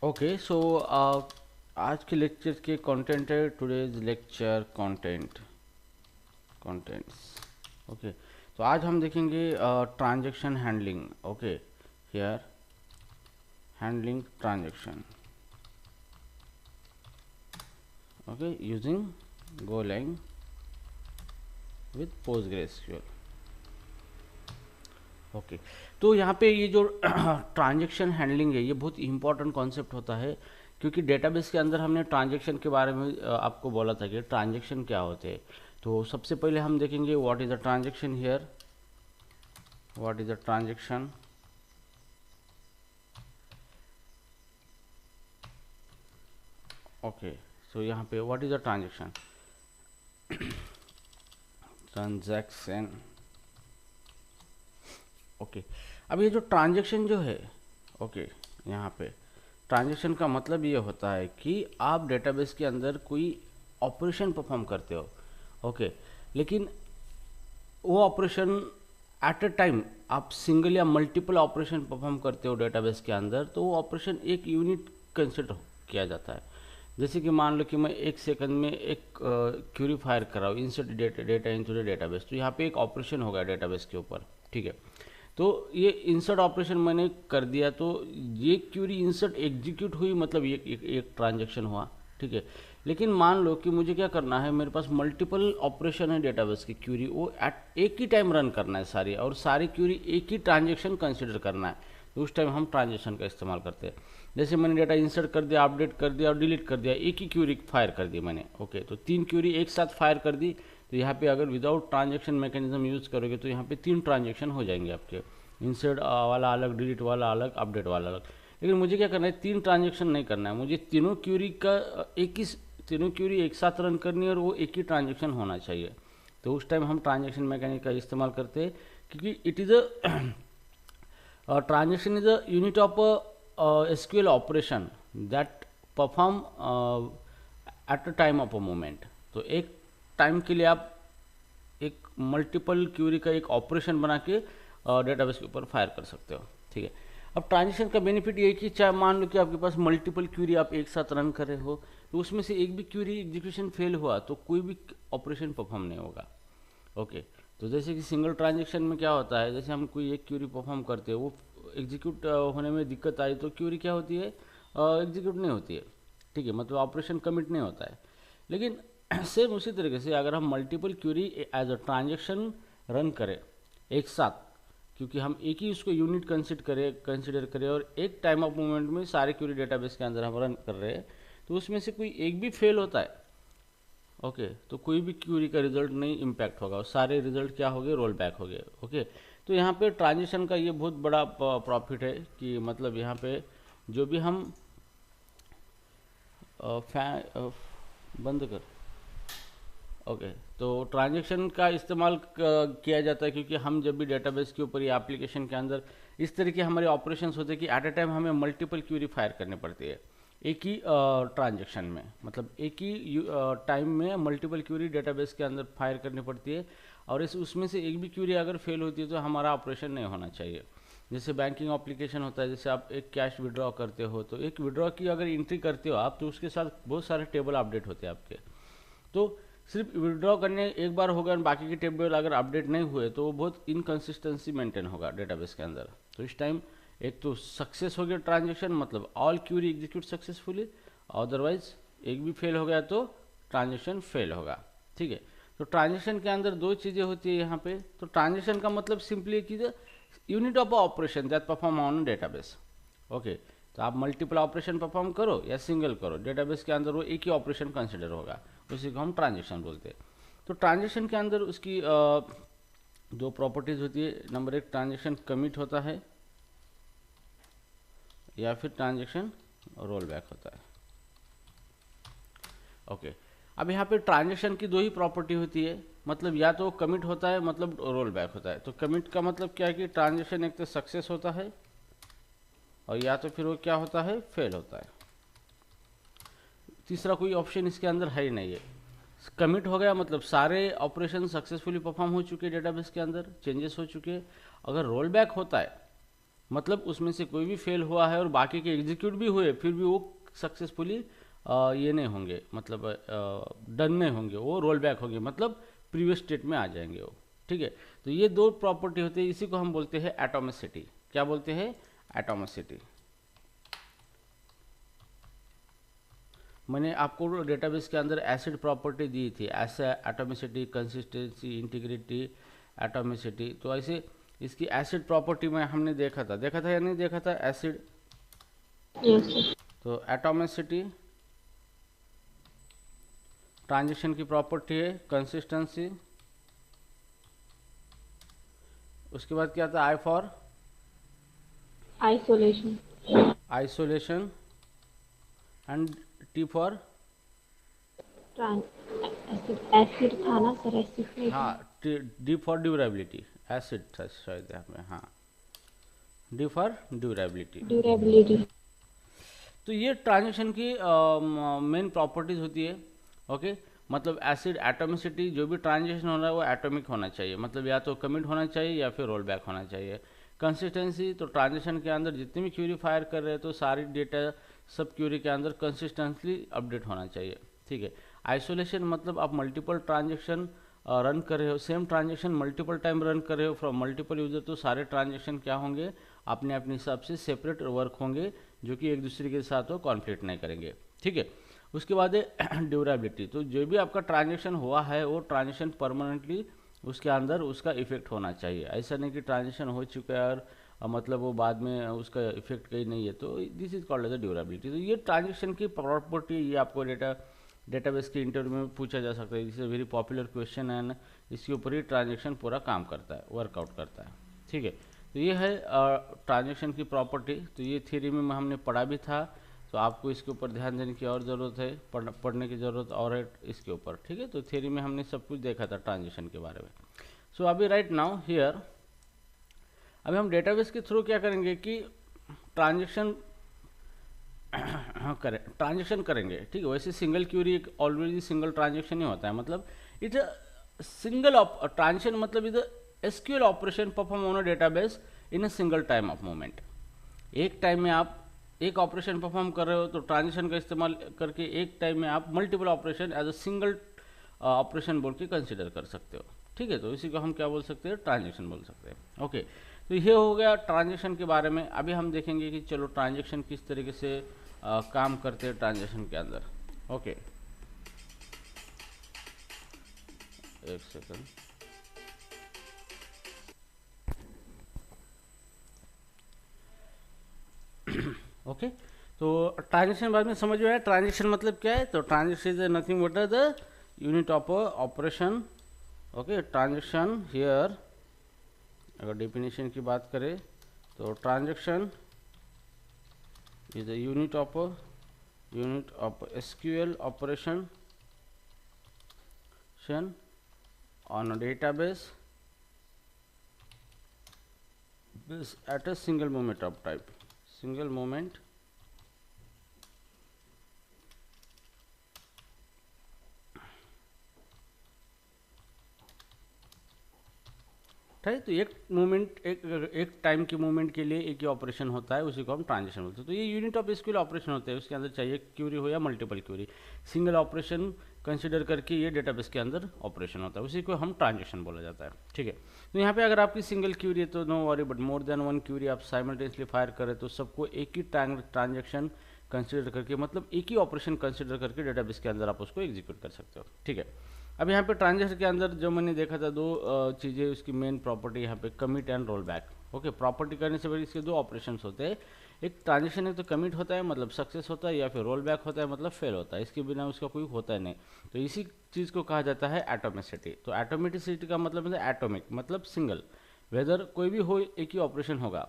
Okay so आज के lecture के कंटेंट है टुडेज लेक्चर कंटेंट्स। ओके, तो आज हम देखेंगे transaction handling. Okay, here handling transaction okay using Golang with PostgreSQL. Okay, तो यहाँ पे ये जो ट्रांजैक्शन हैंडलिंग है ये बहुत इंपॉर्टेंट कॉन्सेप्ट होता है, क्योंकि डेटाबेस के अंदर हमने ट्रांजैक्शन के बारे में आपको बोला था कि ट्रांजैक्शन क्या होते हैं। तो सबसे पहले हम देखेंगे what is a transaction here, what is a transaction. Okay, so यहाँ पे what is a transaction, transaction. Okay, अब ये जो ट्रांजैक्शन जो है, ओके यहाँ पे ट्रांजैक्शन का मतलब ये होता है कि आप डेटाबेस के अंदर कोई ऑपरेशन परफॉर्म करते हो। ओके, लेकिन वो ऑपरेशन एट अ टाइम आप सिंगल या मल्टीपल ऑपरेशन परफॉर्म करते हो डेटाबेस के अंदर, तो वो ऑपरेशन एक यूनिट कंसिडर किया जाता है। जैसे कि मान लो कि मैं एक सेकंड में एक क्यूरी फायर कर रहा हूँ, insert data into the database, तो यहाँ पे एक ऑपरेशन होगा डेटाबेस के ऊपर। ठीक है, तो ये इंसर्ट ऑपरेशन मैंने कर दिया, तो ये क्यूरी इंसर्ट एग्जीक्यूट हुई, मतलब ये एक ट्रांजैक्शन हुआ। ठीक है, लेकिन मान लो कि मुझे क्या करना है, मेरे पास मल्टीपल ऑपरेशन है डेटाबेस की, क्यूरी वो एट एक ही टाइम रन करना है सारी, और सारी क्यूरी एक ही ट्रांजैक्शन कंसिडर करना है, तो उस टाइम हम ट्रांजैक्शन का इस्तेमाल करते हैं। जैसे मैंने डेटा इंसर्ट कर दिया, अपडेट कर दिया और डिलीट कर दिया, एक ही क्यूरी फायर कर दी मैंने। ओके, तो 3 क्यूरी एक साथ फायर कर दी, तो यहाँ पे अगर विदाउट ट्रांजैक्शन मैकेनिज्म यूज़ करोगे तो यहाँ पे 3 ट्रांजैक्शन हो जाएंगे आपके, इंसर्ट वाला अलग, डिलीट वाला अलग, अपडेट वाला अलग। लेकिन मुझे क्या करना है, 3 ट्रांजैक्शन नहीं करना है, मुझे तीनों क्यूरी का तीनों क्यूरी एक साथ रन करनी है और वो एक ही ट्रांजैक्शन होना चाहिए। तो उस टाइम हम ट्रांजैक्शन मैकेनिक का इस्तेमाल करते हैं, क्योंकि it is a transaction is a unit of SQL operation that perform at a time of a moment. तो एक टाइम के लिए आप एक मल्टीपल क्यूरी का एक ऑपरेशन बना के डेटाबेस के ऊपर फायर कर सकते हो। ठीक है, अब ट्रांजैक्शन का बेनिफिट ये है कि चाहे मान लो कि आपके पास मल्टीपल क्यूरी आप एक साथ रन कर रहे हो, तो उसमें से एक भी क्यूरी एग्जीक्यूशन फेल हुआ तो कोई भी ऑपरेशन परफॉर्म नहीं होगा। ओके, तो जैसे कि सिंगल ट्रांजैक्शन में क्या होता है, जैसे हम कोई एक क्यूरी परफॉर्म करते हैं, वो एग्जीक्यूट होने में दिक्कत आई तो क्यूरी क्या होती है, एग्जीक्यूट नहीं होती है। ठीक है, मतलब ऑपरेशन कमिट नहीं होता है। लेकिन सेम उसी तरीके से अगर हम multiple query as a transaction run करें एक साथ, क्योंकि हम एक ही उसको यूनिट कंसिडर करें और एक टाइम ऑफ मोमेंट में सारे क्यूरी डेटाबेस के अंदर हम रन कर रहे हैं, तो उसमें से कोई एक भी फेल होता है, ओके, तो कोई भी क्यूरी का रिजल्ट नहीं इम्पैक्ट होगा, और सारे रिजल्ट क्या हो गए, रोल बैक हो गए। ओके, तो यहाँ पे ट्रांजिशन का ये बहुत बड़ा प्रॉफिट है कि मतलब यहाँ पे जो भी हम बंद कर, ओके, तो ट्रांजैक्शन का इस्तेमाल किया जाता है, क्योंकि हम जब भी डेटाबेस के ऊपर या एप्लीकेशन के अंदर इस तरह के हमारे ऑपरेशंस होते हैं कि एट अ टाइम हमें मल्टीपल क्यूरी फायर करनी पड़ती है एक ही ट्रांजैक्शन में, मतलब एक ही टाइम में मल्टीपल क्यूरी डेटाबेस के अंदर फायर करनी पड़ती है, और इस उसमें से एक भी क्यूरी अगर फेल होती है तो हमारा ऑपरेशन नहीं होना चाहिए। जैसे बैंकिंग एप्लीकेशन होता है, जैसे आप एक कैश विड्रॉ करते हो, तो एक विड्रॉ की अगर एंट्री करते हो आप, तो उसके साथ बहुत सारे टेबल अपडेट होते हैं आपके, तो सिर्फ विड्रॉ करने एक बार होगा और बाकी के टेबल अगर अपडेट नहीं हुए तो वो बहुत इनकन्सिस्टेंसी मेंटेन होगा डेटाबेस के अंदर। तो इस टाइम एक तो सक्सेस हो गया ट्रांजैक्शन, मतलब all query execute successfully, otherwise एक भी फेल हो गया तो ट्रांजैक्शन फेल होगा। ठीक है, तो ट्रांजैक्शन के अंदर 2 चीज़ें होती है यहाँ पे। तो ट्रांजैक्शन का मतलब सिंपली की unit of operation that perform on database. Okay, तो आप मल्टीपल ऑपरेशन परफॉर्म करो या सिंगल करो, डेटाबेस के अंदर वो एक ही ऑपरेशन कंसिडर होगा, उसी को हम ट्रांजैक्शन बोलते हैं। तो ट्रांजैक्शन के अंदर उसकी 2 प्रॉपर्टीज होती है। नंबर 1, ट्रांजैक्शन कमिट होता है या फिर ट्रांजैक्शन रोल बैक होता है। ओके, अब यहाँ पे ट्रांजैक्शन की 2 ही प्रॉपर्टी होती है, मतलब या तो कमिट होता है मतलब रोल बैक होता है। तो कमिट का मतलब क्या है कि ट्रांजैक्शन एक तो सक्सेस होता है और या तो फिर वो क्या होता है, फेल होता है। तीसरा कोई ऑप्शन इसके अंदर है ही नहीं है। कमिट हो गया मतलब सारे ऑपरेशन सक्सेसफुली परफॉर्म हो चुके डेटाबेस के अंदर, चेंजेस हो चुके। अगर रोल बैक होता है मतलब उसमें से कोई भी फेल हुआ है और बाकी के एग्जीक्यूट भी हुए, फिर भी वो सक्सेसफुली ये नहीं होंगे, मतलब डन नहीं होंगे, वो रोल बैक होंगे, मतलब प्रीवियस स्टेट में आ जाएंगे वो। ठीक है, तो ये दो प्रॉपर्टी होती है, इसी को हम बोलते हैं एटॉमिसिटी। क्या बोलते हैं? एटॉमिसिटी। मैंने आपको डेटाबेस के अंदर एसिड प्रॉपर्टी दी थी, ऐसे एटॉमिसिटी, कंसिस्टेंसी, इंटीग्रिटी, एटॉमिसिटी। तो ऐसे इसकी एसिड प्रॉपर्टी में हमने देखा था या नहीं देखा था एसिड? Yes sir. तो एटॉमिसिटी ट्रांजिशन की प्रॉपर्टी है, कंसिस्टेंसी, उसके बाद क्या था? I for isolation. Isolation, and T for, ACID ACID था ना सर, एसिड नहीं था। हाँ, डी फॉर ड्यूरेबिलिटी, एसिड था शायद यहाँ पे, हाँ, डी फॉर ड्यूरेबिलिटी। ड्यूरेबिलिटी। तो ये ट्रांजिशन की मेन प्रॉपर्टीज होती है। ओके, मतलब एसिड एटॉमिसिटी, जो भी ट्रांजिशन हो रहा है वो एटॉमिक होना चाहिए, मतलब या तो कमिट होना चाहिए या फिर रोल बैक होना चाहिए। कंसिस्टेंसी, तो ट्रांजिशन के अंदर जितने भी क्यूरी फायर कर रहे हैं तो सारी डेटा सब क्यूरी के अंदर कंसिस्टेंटली अपडेट होना चाहिए। ठीक है। आइसोलेशन, मतलब आप मल्टीपल ट्रांजेक्शन रन कर रहे हो, same transaction multiple time run कर रहे हो फ्रॉम मल्टीपल यूजर, तो सारे ट्रांजेक्शन क्या होंगे? अपने अपने हिसाब से सेपरेट वर्क होंगे, जो कि एक दूसरे के साथ वो कॉन्फ्लिक्ट नहीं करेंगे। ठीक है। उसके बाद है ड्यूरेबिलिटी, तो जो भी आपका ट्रांजेक्शन हुआ है वो ट्रांजेक्शन परमानेंटली उसके अंदर उसका इफेक्ट होना चाहिए। ऐसा नहीं कि ट्रांजेक्शन हो चुका है और मतलब वो बाद में उसका इफेक्ट कहीं नहीं है, तो this is called as a durability. तो ये ट्रांजेक्शन की प्रॉपर्टी, ये आपको डेटाबेस के इंटरव्यू में पूछा जा सकता है, this is very popular question and इसके ऊपर ही ट्रांजेक्शन पूरा काम करता है, वर्कआउट करता है। ठीक है, तो ये है ट्रांजेक्शन की प्रॉपर्टी। तो ये थ्योरी में हमने पढ़ा भी था, तो आपको इसके ऊपर ध्यान देने की और ज़रूरत है, पढ़ने की ज़रूरत और है इसके ऊपर। ठीक है, तो थ्योरी में हमने सब कुछ देखा था ट्रांजेक्शन के बारे में। सो अभी राइट नाउ हियर, अभी हम डेटाबेस के थ्रू क्या करेंगे कि ट्रांजेक्शन करें, ट्रांजेक्शन करेंगे। ठीक है, वैसे सिंगल क्यूरी एक ऑलरेडी सिंगल ट्रांजेक्शन ही होता है, मतलब इट सिंगल ट्रांजेक्शन, मतलब इधर SQL operation perform on a database in a single time of moment. एक टाइम में आप एक ऑपरेशन परफॉर्म कर रहे हो, तो ट्रांजेक्शन का इस्तेमाल करके एक टाइम में आप multiple operation as a single operation बोल के कंसिडर कर सकते हो। ठीक है, तो इसी को हम क्या बोल सकते हैं? ट्रांजेक्शन बोल सकते हैं। ओके, तो ये हो गया ट्रांजेक्शन के बारे में। अभी हम देखेंगे कि चलो ट्रांजेक्शन किस तरीके से काम करते हैं ट्रांजेक्शन के अंदर। ओके, एक सेकंड। ओके, तो ट्रांजेक्शन बाद में समझ में आया ट्रांजेक्शन मतलब क्या है? तो transaction is nothing but the unit of operation. Okay, transaction here अगर डेफिनेशन की बात करें तो transaction is the unit of SQL operation on a database at a single moment of time, single moment right. तो एक moment, एक time के moment के लिए एक ही ऑपरेशन होता है, उसी को हम ट्रांजेक्शन बोलते हैं। तो ये यूनिट ऑफ एसक्यूएल ऑपरेशन होते हैं, उसके अंदर चाहिए क्यूरी हो या multiple query, single operation consider करके ये डेटाबेस के अंदर ऑपरेशन होता है, उसी को हम ट्रांजेक्शन बोला जाता है। ठीक है, तो यहाँ पे अगर आपकी सिंगल क्यूरी है तो no worry, but more than one query आप साइमल्टेनियसली फायर करें तो सबको एक ही ट्रांजेक्शन कंसिडर करके, मतलब एक ही ऑपरेशन कंसिडर करके डेटाबेस के अंदर आप उसको एग्जीक्यूट कर सकते हो। ठीक है, अब यहाँ पे ट्रांजेक्शन के अंदर जो मैंने देखा था दो चीज़ें, उसकी मेन प्रॉपर्टी यहाँ पे commit and roll back. Okay, property करने से पहले इसके दो ऑपरेशंस होते हैं, एक ट्रांजेक्शन है तो कमिट होता है मतलब सक्सेस होता है, या फिर रोल बैक होता है मतलब फेल होता है, इसके बिना उसका कोई होता है नहीं। तो इसी चीज़ को कहा जाता है एटोमिसिटी। तो एटोमिसिटी का मतलब है एटोमिक, मतलब सिंगल, वेदर कोई भी हो एक ही ऑपरेशन होगा।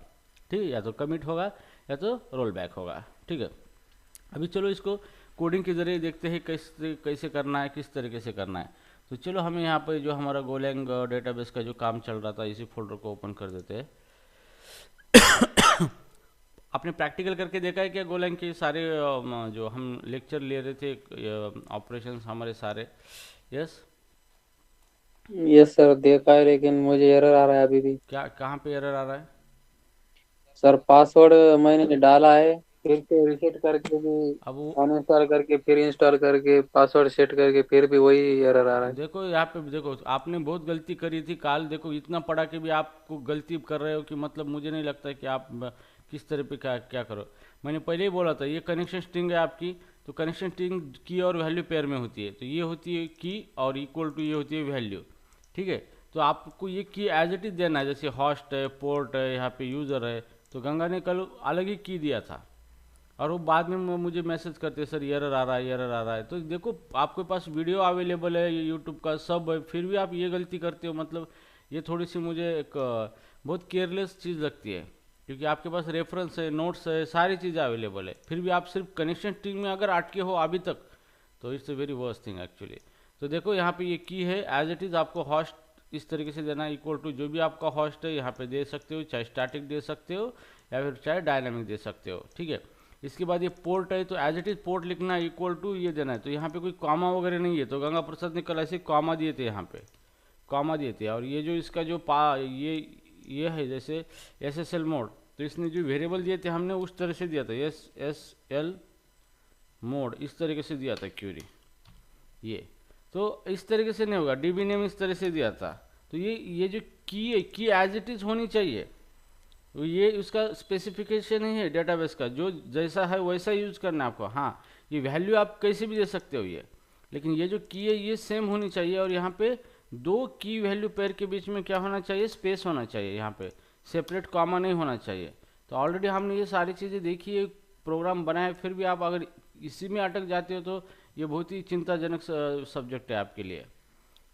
ठीक है, या तो कमिट होगा या तो रोल बैक होगा। ठीक है, अभी चलो इसको कोडिंग के जरिए देखते हैं कैसे कैसे करना है, किस तरीके से करना है। तो चलो हमें यहाँ पर जो हमारा गोलैंग डेटाबेस का जो काम चल रहा था, इसी फोल्डर को ओपन कर देते हैं। आपने प्रैक्टिकल करके देखा है क्या गोलैंग के सारे जो हम लेक्चर ले रहे थे, ऑपरेशंस हमारे सारे? यस। यस सर, देखा है लेकिन मुझे एरर आ रहा है अभी भी। क्या, कहाँ पे एरर आ रहा है? सर पासवर्ड मैंने डाला है, फिर से रिसेट करके भी, अब वो अनइंस्टॉल करके फिर इंस्टॉल करके पासवर्ड सेट करके फिर भी वही एरर आ रहा है। देखो यहाँ पे देखो, आपने बहुत गलती करी थी काल, देखो इतना पढ़ा के भी आपको गलती कर रहे हो कि मतलब मुझे नहीं लगता कि आप किस तरह पे क्या क्या करो। मैंने पहले ही बोला था ये कनेक्शन स्ट्रिंग है आपकी, तो कनेक्शन स्ट्रिंग की और वैल्यू पेयर में होती है, तो ये होती है की और इक्वल टू ये होती है वैल्यू। ठीक है, तो आपको ये की एज इट इज देना है, जैसे हॉस्ट है, पोर्ट है, यहाँ पे यूज़र है, तो गंगा ने कल अलग ही की दिया था, और वो बाद में मुझे मैसेज करते सर एरर आ रहा है, एरर आ रहा है। तो देखो आपके पास वीडियो अवेलेबल है यूट्यूब का सब है, फिर भी आप ये गलती करते हो, मतलब ये थोड़ी सी मुझे एक बहुत केयरलेस चीज़ लगती है, क्योंकि आपके पास रेफरेंस है, नोट्स है, सारी चीज़ें अवेलेबल है, फिर भी आप सिर्फ कनेक्शन टीम में अगर अटके हो अभी तक, तो it's a very worst thing actually. तो देखो यहाँ पे ये की है एज इट इज़, आपको हॉस्ट इस तरीके से देना है, इक्वल टू जो भी आपका हॉस्ट है यहाँ पे दे सकते हो, चाहे स्टैटिक दे सकते हो या फिर चाहे डायनामिक दे सकते हो। ठीक है, इसके बाद ये पोर्ट है, तो एज इट इज पोर्ट लिखना है, इक्वल टू ये देना है, तो यहाँ पे कोई कॉमा वगैरह नहीं है, तो गंगा प्रसाद ने कल ऐसे कॉमा दिए थे, यहाँ पे कॉमा दिए थे। और ये जो इसका जो ये है जैसे SSL मोड, तो इसने जो वेरिएबल दिए थे हमने उस तरह से दिया था, SSL मोड इस तरीके से दिया था क्यूरी, ये तो इस तरीके से नहीं होगा, DB नेम इस तरह से दिया था। तो ये जो की है, की एज इट इज होनी चाहिए, तो ये उसका स्पेसिफिकेशन ही है डेटाबेस का, जो जैसा है वैसा यूज करना है आपको। हाँ, ये वैल्यू आप कैसे भी दे सकते हो ये, लेकिन ये जो की है ये सेम होनी चाहिए, और यहाँ पे दो की वैल्यू पेयर के बीच में क्या होना चाहिए, स्पेस होना चाहिए, यहाँ पे सेपरेट कॉमा नहीं होना चाहिए। तो ऑलरेडी हमने ये सारी चीज़ें देखी है, प्रोग्राम बनाए, फिर भी आप अगर इसी में अटक जाते हो तो ये बहुत ही चिंताजनक सब्जेक्ट है आपके लिए।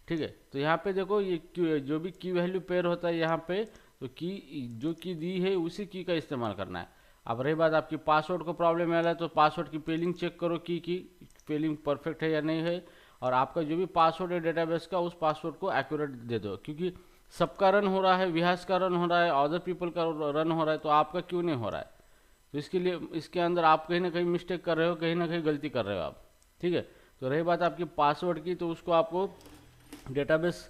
ठीक है, तो यहाँ पे देखो ये जो भी की वैल्यू पेयर होता है यहाँ पे, तो की जो की दी है उसी की का इस्तेमाल करना है। अब रही बात आपकी पासवर्ड को प्रॉब्लम आ रहा है, तो पासवर्ड की पेलिंग चेक करो की पेलिंग परफेक्ट है या नहीं है, और आपका जो भी पासवर्ड है डेटाबेस का उस पासवर्ड को एक्यूरेट दे दो, क्योंकि सबका रन हो रहा है, विहास का रन हो रहा है, अदर पीपल का रन हो रहा है, तो आपका क्यों नहीं हो रहा है। तो इसके लिए इसके अंदर आप कहीं ना कहीं मिस्टेक कर रहे हो, कहीं ना कहीं गलती कर रहे हो आप। ठीक है, तो रही बात आपकी पासवर्ड की, तो उसको आपको डेटाबेस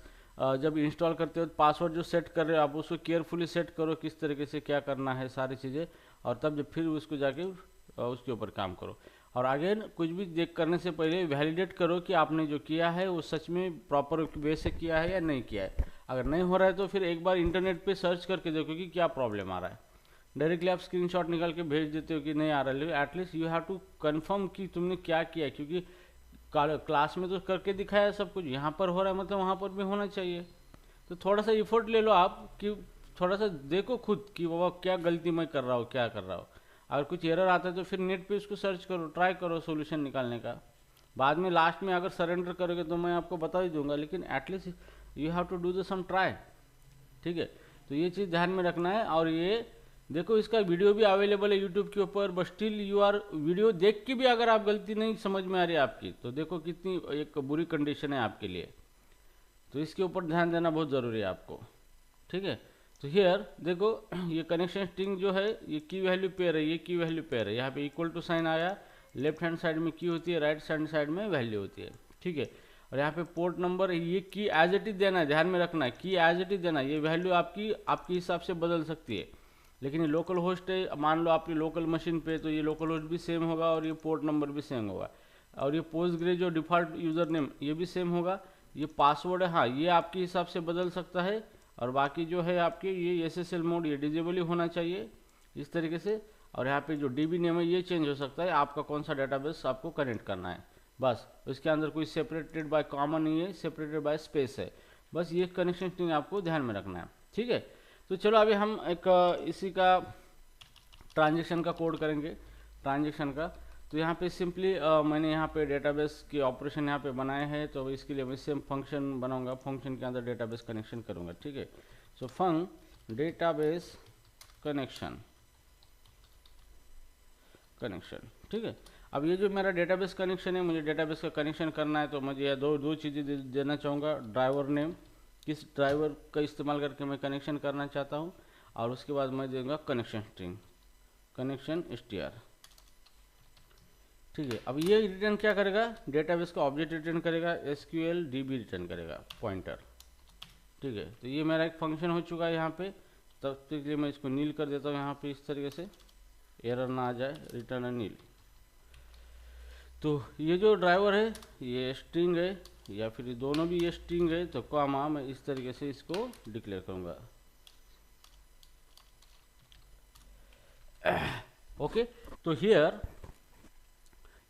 जब इंस्टॉल करते हो पासवर्ड जो सेट कर रहे हो आप उसको केयरफुली सेट करो, किस तरीके से क्या करना है सारी चीज़ें, और तब जब फिर उसको जाके उसके ऊपर काम करो। और आगे कुछ भी देख करने से पहले वैलिडेट करो कि आपने जो किया है वो सच में प्रॉपर वे से किया है या नहीं किया है। अगर नहीं हो रहा है तो फिर एक बार इंटरनेट पे सर्च करके देखो कि क्या प्रॉब्लम आ रहा है। डायरेक्टली आप स्क्रीनशॉट निकाल के भेज देते हो कि नहीं आ रहा है, at least you have to confirm कि तुमने क्या किया है, क्योंकि क्लास में तो करके दिखाया सब कुछ, यहाँ पर हो रहा है मतलब वहाँ पर भी होना चाहिए। तो थोड़ा सा इफोर्ट ले लो आप कि थोड़ा सा देखो खुद कि बाबा क्या गलती मैं कर रहा हूँ, क्या कर रहा हूँ। अगर कुछ एरर आता है तो फिर नेट पे उसको सर्च करो, ट्राई करो सोल्यूशन निकालने का। बाद में लास्ट में अगर सरेंडर करोगे तो मैं आपको बता ही दूंगा, लेकिन at least you have to do the some try. ठीक है, तो ये चीज़ ध्यान में रखना है। और ये देखो इसका वीडियो भी अवेलेबल है यूट्यूब के ऊपर, but still you are video देख के भी अगर आप गलती नहीं समझ में आ रही है आपकी, तो देखो कितनी एक बुरी कंडीशन है आपके लिए। तो इसके ऊपर ध्यान देना बहुत ज़रूरी है आपको। ठीक है, तो हियर देखो ये कनेक्शन स्ट्रिंग जो है ये की वैल्यू पेयर है, ये की वैल्यू पेयर है, यहाँ पे इक्वल टू साइन आया, लेफ्ट हैंड साइड में की होती है, राइट हैंड साइड में वैल्यू होती है। ठीक है, और यहाँ पे पोर्ट नंबर ये की एज इट इज देना है, ध्यान में रखना है की एज इट इज देना है, ये वैल्यू आपकी हिसाब से बदल सकती है, लेकिन ये लोकल होस्ट है, मान लो आपकी लोकल मशीन पे, तो ये लोकल होस्ट भी सेम होगा और ये पोर्ट नंबर भी सेम होगा, और ये पोस्टग्रे जो डिफ़ॉल्ट यूज़र नेम ये भी सेम होगा। ये पासवर्ड है, हाँ ये आपके हिसाब से बदल सकता है, और बाकी जो है आपके ये SSL मोड ये डिजेबल ही होना चाहिए इस तरीके से। और यहाँ पे जो DB नेम है ये चेंज हो सकता है, आपका कौन सा डेटाबेस आपको कनेक्ट करना है, बस इसके अंदर कोई सेपरेटेड बाय कॉमन नहीं है, सेपरेटेड बाय स्पेस है, बस ये कनेक्शन स्ट्रिंग आपको ध्यान में रखना है। ठीक है, तो चलो अभी हम एक इसी का ट्रांजेक्शन का कोड करेंगे, ट्रांजेक्शन का। तो यहाँ पे सिंपली मैंने यहाँ पे डेटाबेस के ऑपरेशन यहाँ पे बनाए हैं, तो इसके लिए मैं सेम फंक्शन बनाऊंगा, फंक्शन के अंदर डेटाबेस कनेक्शन करूँगा। ठीक है, सो डेटाबेस कनेक्शन। ठीक है, अब ये जो मेरा डेटाबेस कनेक्शन है, मुझे डेटाबेस का कनेक्शन करना है, तो मुझे यह दो चीज़ें देना चाहूँगा, ड्राइवर नेम, किस ड्राइवर का इस्तेमाल करके मैं कनेक्शन करना चाहता हूँ, और उसके बाद मैं दूंगा कनेक्शन स्ट्रिंग, कनेक्शन str। ठीक है, अब ये रिटर्न क्या करेगा, डेटाबेस का ऑब्जेक्ट रिटर्न करेगा, SQL DB रिटर्न करेगा, पॉइंटर। ठीक है, तो ये मेरा एक फंक्शन हो चुका है यहाँ पे, तब तक के लिए मैं इसको नील कर देता हूँ यहाँ पे इस तरीके से, एरर ना आ जाए, रिटर्न अ नील। तो ये जो ड्राइवर है ये स्ट्रिंग है, या फिर दोनों भी ये स्ट्रिंग है, तो कॉमा मैं इस तरीके से इसको डिक्लेयर करूँगा। ओके, तो हियर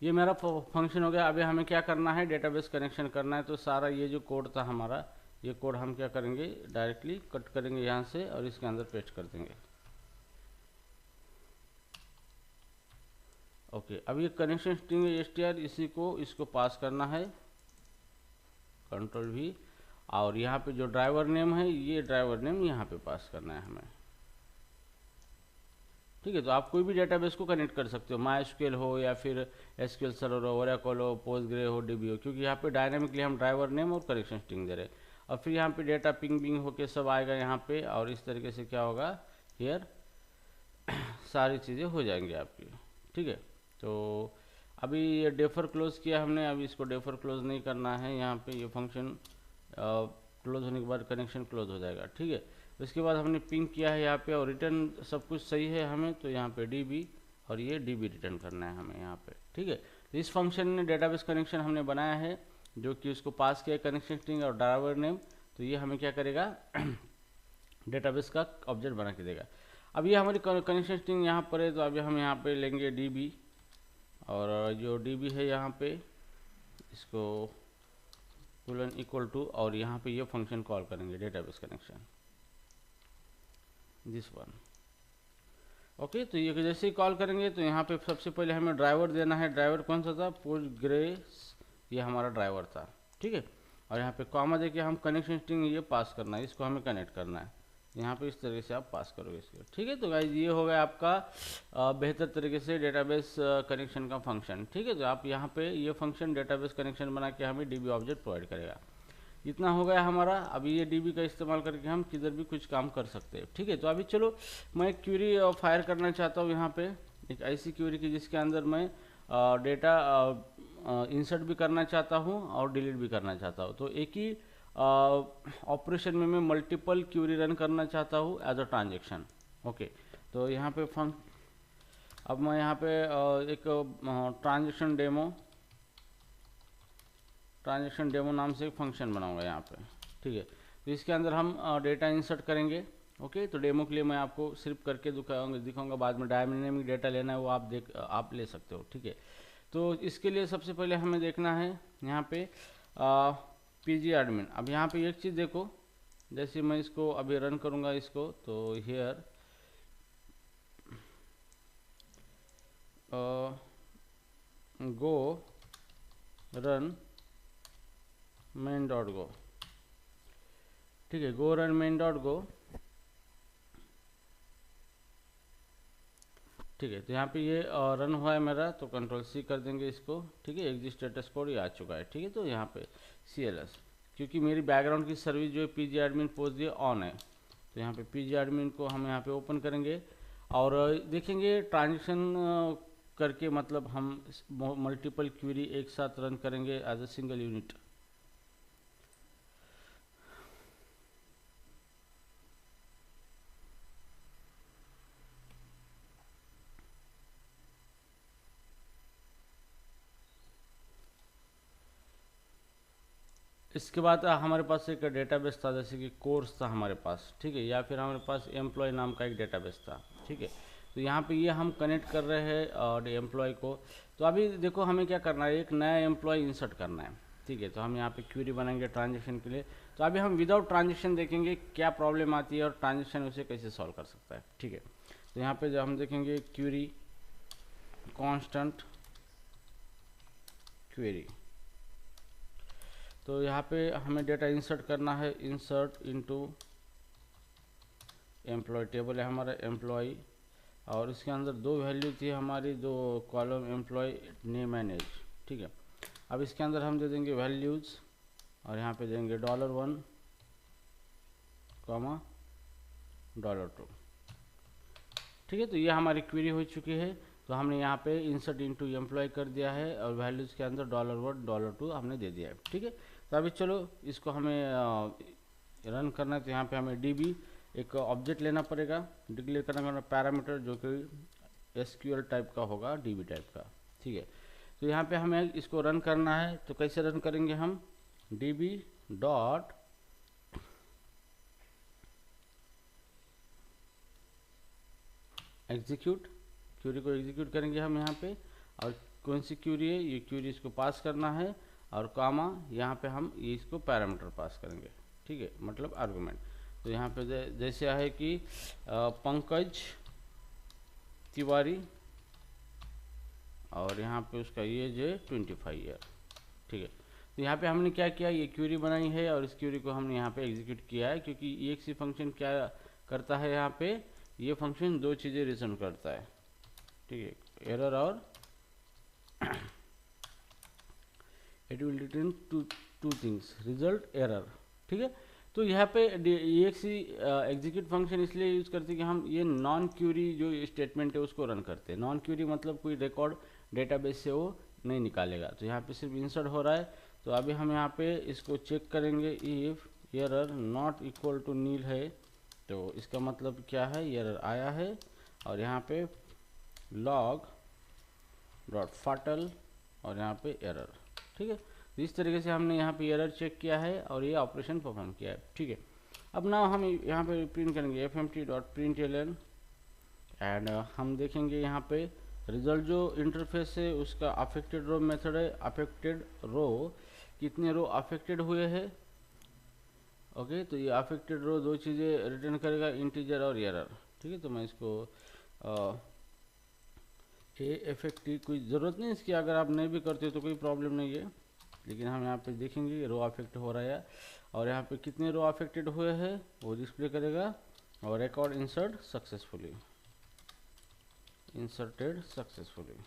ये मेरा फंक्शन हो गया। अभी हमें क्या करना है, डेटाबेस कनेक्शन करना है। तो सारा ये जो कोड था हमारा, ये कोड हम क्या करेंगे, डायरेक्टली कट करेंगे यहाँ से और इसके अंदर पेस्ट कर देंगे। ओके, अब ये कनेक्शन स्ट्रिंग str, इसी को इसको पास करना है, कंट्रोल V, और यहाँ पे जो ड्राइवर नेम है ये ड्राइवर नेम यहाँ पे पास करना है हमें। ठीक है, तो आप कोई भी डेटाबेस को कनेक्ट कर सकते हो, MySQL हो या फिर SQL सर्वर हो, ओरेकल हो, पोस्टग्रे हो, DB हो, क्योंकि यहाँ पे डायनामिकली हम ड्राइवर नेम और कनेक्शन स्ट्रिंग दे रहे हैं। और फिर यहाँ पे डेटा पिंग बिंग होके सब आएगा यहाँ पे, और इस तरीके से क्या होगा, हियर सारी चीज़ें हो जाएंगी आपकी। ठीक है, तो अभी ये डेफर क्लोज किया हमने, अभी इसको डेफर क्लोज नहीं करना है। यहाँ पे ये फंक्शन क्लोज होने के बाद कनेक्शन क्लोज हो जाएगा। ठीक है, उसके बाद हमने पिंग किया है यहाँ पे, और रिटर्न सब कुछ सही है हमें, तो यहाँ पे DB और ये DB रिटर्न करना है हमें यहाँ पे। ठीक है, तो इस फंक्शन ने डेटाबेस कनेक्शन हमने बनाया है, जो कि उसको पास किया कनेक्शन स्ट्रिंग और ड्राइवर नेम। तो ये हमें क्या करेगा, डेटाबेस का ऑब्जेक्ट बना के देगा। अब ये हमारी कनेक्शन स्ट्रिंग यहाँ पर है, तो अभी हम यहाँ पे लेंगे DB, और जो DB है यहाँ पे इसको कोलन इक्वल टू, और यहाँ पे ये फंक्शन कॉल करेंगे, database connection, this one. Okay, तो ये जैसे ही कॉल करेंगे तो यहाँ पे सबसे पहले हमें ड्राइवर देना है। ड्राइवर कौन सा था, पोस्टग्रेस, ये हमारा ड्राइवर था। ठीक है, और यहाँ पे कॉमा देके हम कनेक्शन स्ट्रिंग ये पास करना है, इसको हमें कनेक्ट करना है। यहाँ पे इस तरीके से आप पास करोगे इसको। ठीक है, तो गाइज ये हो गया आपका बेहतर तरीके से डेटाबेस कनेक्शन का फंक्शन। ठीक है, तो आप यहाँ पे ये फंक्शन डेटाबेस कनेक्शन बना के हमें DB ऑब्जेक्ट प्रोवाइड करेगा। इतना हो गया हमारा। अभी ये DB का इस्तेमाल करके हम किधर भी कुछ काम कर सकते हैं। ठीक है, तो अभी चलो मैं एक क्वेरी फायर करना चाहता हूँ यहाँ पे, एक ऐसी क्वेरी की जिसके अंदर मैं डेटा इंसर्ट भी करना चाहता हूँ और डिलीट भी करना चाहता हूँ। तो एक ही ऑपरेशन में मैं मल्टीपल क्वेरी रन करना चाहता हूँ एज अ ट्रांजेक्शन। ओके, तो यहाँ पे अब मैं यहाँ पे एक ट्रांजेक्शन डेमो नाम से एक फंक्शन बनाऊंगा यहाँ पे। ठीक है, तो इसके अंदर हम डेटा इंसर्ट करेंगे। ओके, तो डेमो के लिए मैं आपको सिर्फ करके दिखाऊंगा, बाद में डायनेमिक डेटा लेना है वो आप ले सकते हो। ठीक है, तो इसके लिए सबसे पहले हमें देखना है यहाँ पे pgadmin। अब यहाँ पे एक चीज़ देखो, जैसे मैं इसको अभी रन करूँगा इसको, तो हियर गो रन main.go। ठीक है, गो रन main.go। ठीक है, तो यहाँ पे ये रन हुआ है मेरा, तो कंट्रोल C कर देंगे इसको। ठीक है, एग्जिट स्टेटस कोड ये आ चुका है। ठीक है, तो यहाँ पे CLS, क्योंकि मेरी बैकग्राउंड की सर्विस जो है pgadmin पोस्ट ये ऑन है, तो यहाँ पे pgadmin को हम यहाँ पे ओपन करेंगे और देखेंगे ट्रांजेक्शन करके, मतलब हम मल्टीपल क्वेरी एक साथ रन करेंगे एज अ सिंगल यूनिट। इसके बाद हमारे पास एक डेटाबेस था, जैसे कि कोर्स था हमारे पास। ठीक है, या फिर हमारे पास एम्प्लॉय नाम का एक डेटाबेस था। ठीक है, तो यहाँ पे ये हम कनेक्ट कर रहे हैं और एम्प्लॉय को। तो अभी देखो हमें क्या करना है, एक नया एम्प्लॉय इंसर्ट करना है। ठीक है, तो हम यहाँ पे क्वेरी बनाएंगे ट्रांजेक्शन के लिए। तो अभी हम विदाउट ट्रांजेक्शन देखेंगे क्या प्रॉब्लम आती है और ट्रांजेक्शन उसे कैसे सॉल्व कर सकता है। ठीक है, तो यहाँ पे जब हम देखेंगे क्वेरी कांस्टेंट क्वेरी, तो यहाँ पे हमें डेटा इंसर्ट करना है, इंसर्ट इनटू एम्प्लॉय टेबल है हमारा एम्प्लॉय, और इसके अंदर दो वैल्यू थी हमारी, दो column employee name and age. ठीक है, अब इसके अंदर हम दे देंगे वैल्यूज़, और यहाँ पे देंगे $1 कॉमा $2। ठीक है, तो ये हमारी क्वेरी हो चुकी है। तो हमने यहाँ पे इंसर्ट इनटू एम्प्लॉय कर दिया है और वैल्यूज़ के अंदर $1 $2 हमने दे दिया है। ठीक है, तो अभी चलो इसको हमें रन करना है। तो यहाँ पे हमें DB एक ऑब्जेक्ट लेना पड़ेगा, डिक्लेयर करना पैरामीटर जो कि एसक्यूएल टाइप का होगा, डीबी टाइप का। ठीक है, तो यहाँ पे हमें इसको रन करना है। तो कैसे रन करेंगे हम, डीबी डॉट एग्जीक्यूट, क्यूरी को एग्जीक्यूट करेंगे हम यहाँ पे, और कौन सी क्यूरी है, ये क्यूरी इसको पास करना है, और कामा यहाँ पे हम ये इसको पैरामीटर पास करेंगे। ठीक है, मतलब आर्गुमेंट। तो यहाँ पे जैसे है कि पंकज तिवारी, और यहाँ पे उसका एज है 25 ईयर। ठीक है, तो यहाँ पे हमने क्या किया, ये क्यूरी बनाई है और इस क्यूरी को हमने यहाँ पे एग्जीक्यूट किया है, क्योंकि EXE फंक्शन क्या करता है, यहाँ पे ये फंक्शन दो चीज़ें रिटर्न करता है। ठीक है, एरर और it will return two things, result, error. ठीक है, तो यहाँ पे EXE एग्जीक्यूट फंक्शन इसलिए यूज़ करते हैं कि हम ये नॉन क्यूरी जो स्टेटमेंट है उसको रन करते हैं। नॉन क्यूरी मतलब कोई रिकॉर्ड डेटाबेस से वो नहीं निकालेगा, तो यहाँ पे सिर्फ इंसर्ट हो रहा है। तो अभी हम यहाँ पे इसको चेक करेंगे, if error not equal to nil है, तो इसका मतलब क्या है, एरर आया है। और यहाँ पे लॉग डॉट फाटल और यहाँ पे एरर। ठीक है, तो इस तरीके से हमने यहाँ पे एरर चेक किया है और ये ऑपरेशन परफॉर्म किया है। ठीक है, अब ना हम यहाँ पे प्रिंट करेंगे fmt.println, एंड हम देखेंगे यहाँ पे रिजल्ट जो इंटरफेस है उसका अफेक्टेड रो मेथड है। अफेक्टेड रो, कितने रो अफेक्टेड हुए हैं। ओके, तो ये अफेक्टेड रो दो चीज़ें रिटर्न करेगा, इंटीजर और एरर। ठीक है, तो मैं इसको AFFT, कोई ज़रूरत नहीं इसकी, अगर आप नहीं भी करते हो तो कोई प्रॉब्लम नहीं है, लेकिन हम यहाँ पे देखेंगे रो अफेक्ट हो रहा है, और यहाँ पे कितने रो अफेक्टेड हुए हैं वो डिस्प्ले करेगा, और record insert successfully, inserted successfully.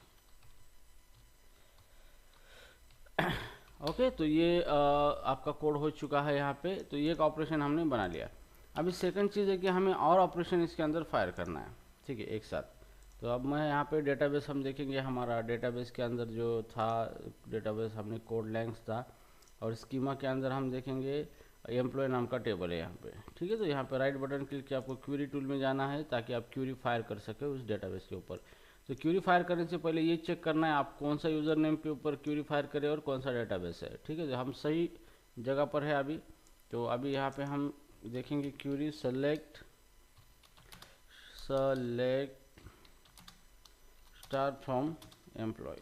Okay, तो ये आपका कोड हो चुका है यहाँ पे। तो ये एक ऑपरेशन हमने बना लिया। अभी सेकंड चीज़ है कि हमें और ऑपरेशन इसके अंदर फायर करना है। ठीक है, एक साथ। तो अब मैं यहाँ पे डेटाबेस हम देखेंगे, हमारा डेटाबेस के अंदर जो था, डेटाबेस हमने कोड लेंथ था, और स्कीमा के अंदर हम देखेंगे एम्प्लॉय नाम का टेबल है यहाँ पे। ठीक है, तो यहाँ पे राइट बटन क्लिक किया, आपको क्यूरी टूल में जाना है ताकि आप क्यूरी फायर कर सके उस डेटाबेस के ऊपर। तो क्यूरी फायर करने से पहले ये चेक करना है आप कौन सा यूज़र नेम के ऊपर क्यूरी फायर करें और कौन सा डेटाबेस है। ठीक है, तो हम सही जगह पर है अभी। तो अभी यहाँ पे हम देखेंगे query select star from employee.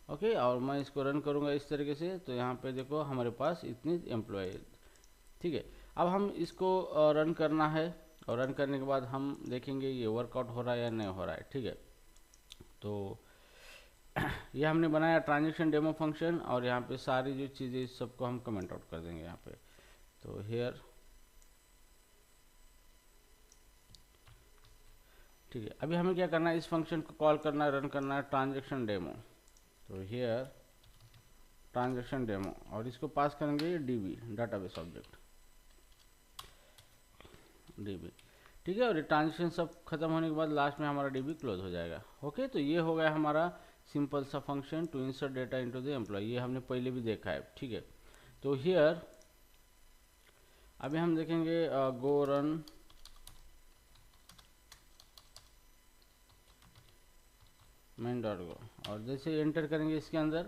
Okay, और मैं इसको रन करूँगा इस तरीके से। तो यहाँ पे देखो हमारे पास इतनी एम्प्लॉय। ठीक है, अब हम इसको रन करना है, और रन करने के बाद हम देखेंगे ये वर्कआउट हो रहा है या नहीं हो रहा है। ठीक है, तो ये हमने बनाया ट्रांजेक्शन डेमो फंक्शन, और यहाँ पे सारी जो चीज़ें सबको हम कमेंट आउट कर देंगे यहाँ पे। तो हेयर, ठीक है, अभी हमें क्या करना है, इस फंक्शन को कॉल करना है, रन करना है ट्रांजेक्शन डेमो। तो हेयर ट्रांजेक्शन डेमो, और इसको पास करेंगे डीबी डाटाबेस ऑब्जेक्ट, डीबी। ठीक है, और ये ट्रांजेक्शन सब खत्म होने के बाद लास्ट में हमारा डीबी क्लोज हो जाएगा। ओके, तो ये हो गया हमारा सिंपल सा function to insert data into the employee. ये हमने पहले भी देखा है। ठीक है, तो हियर अभी हम देखेंगे गो रन main.go, और जैसे एंटर करेंगे इसके अंदर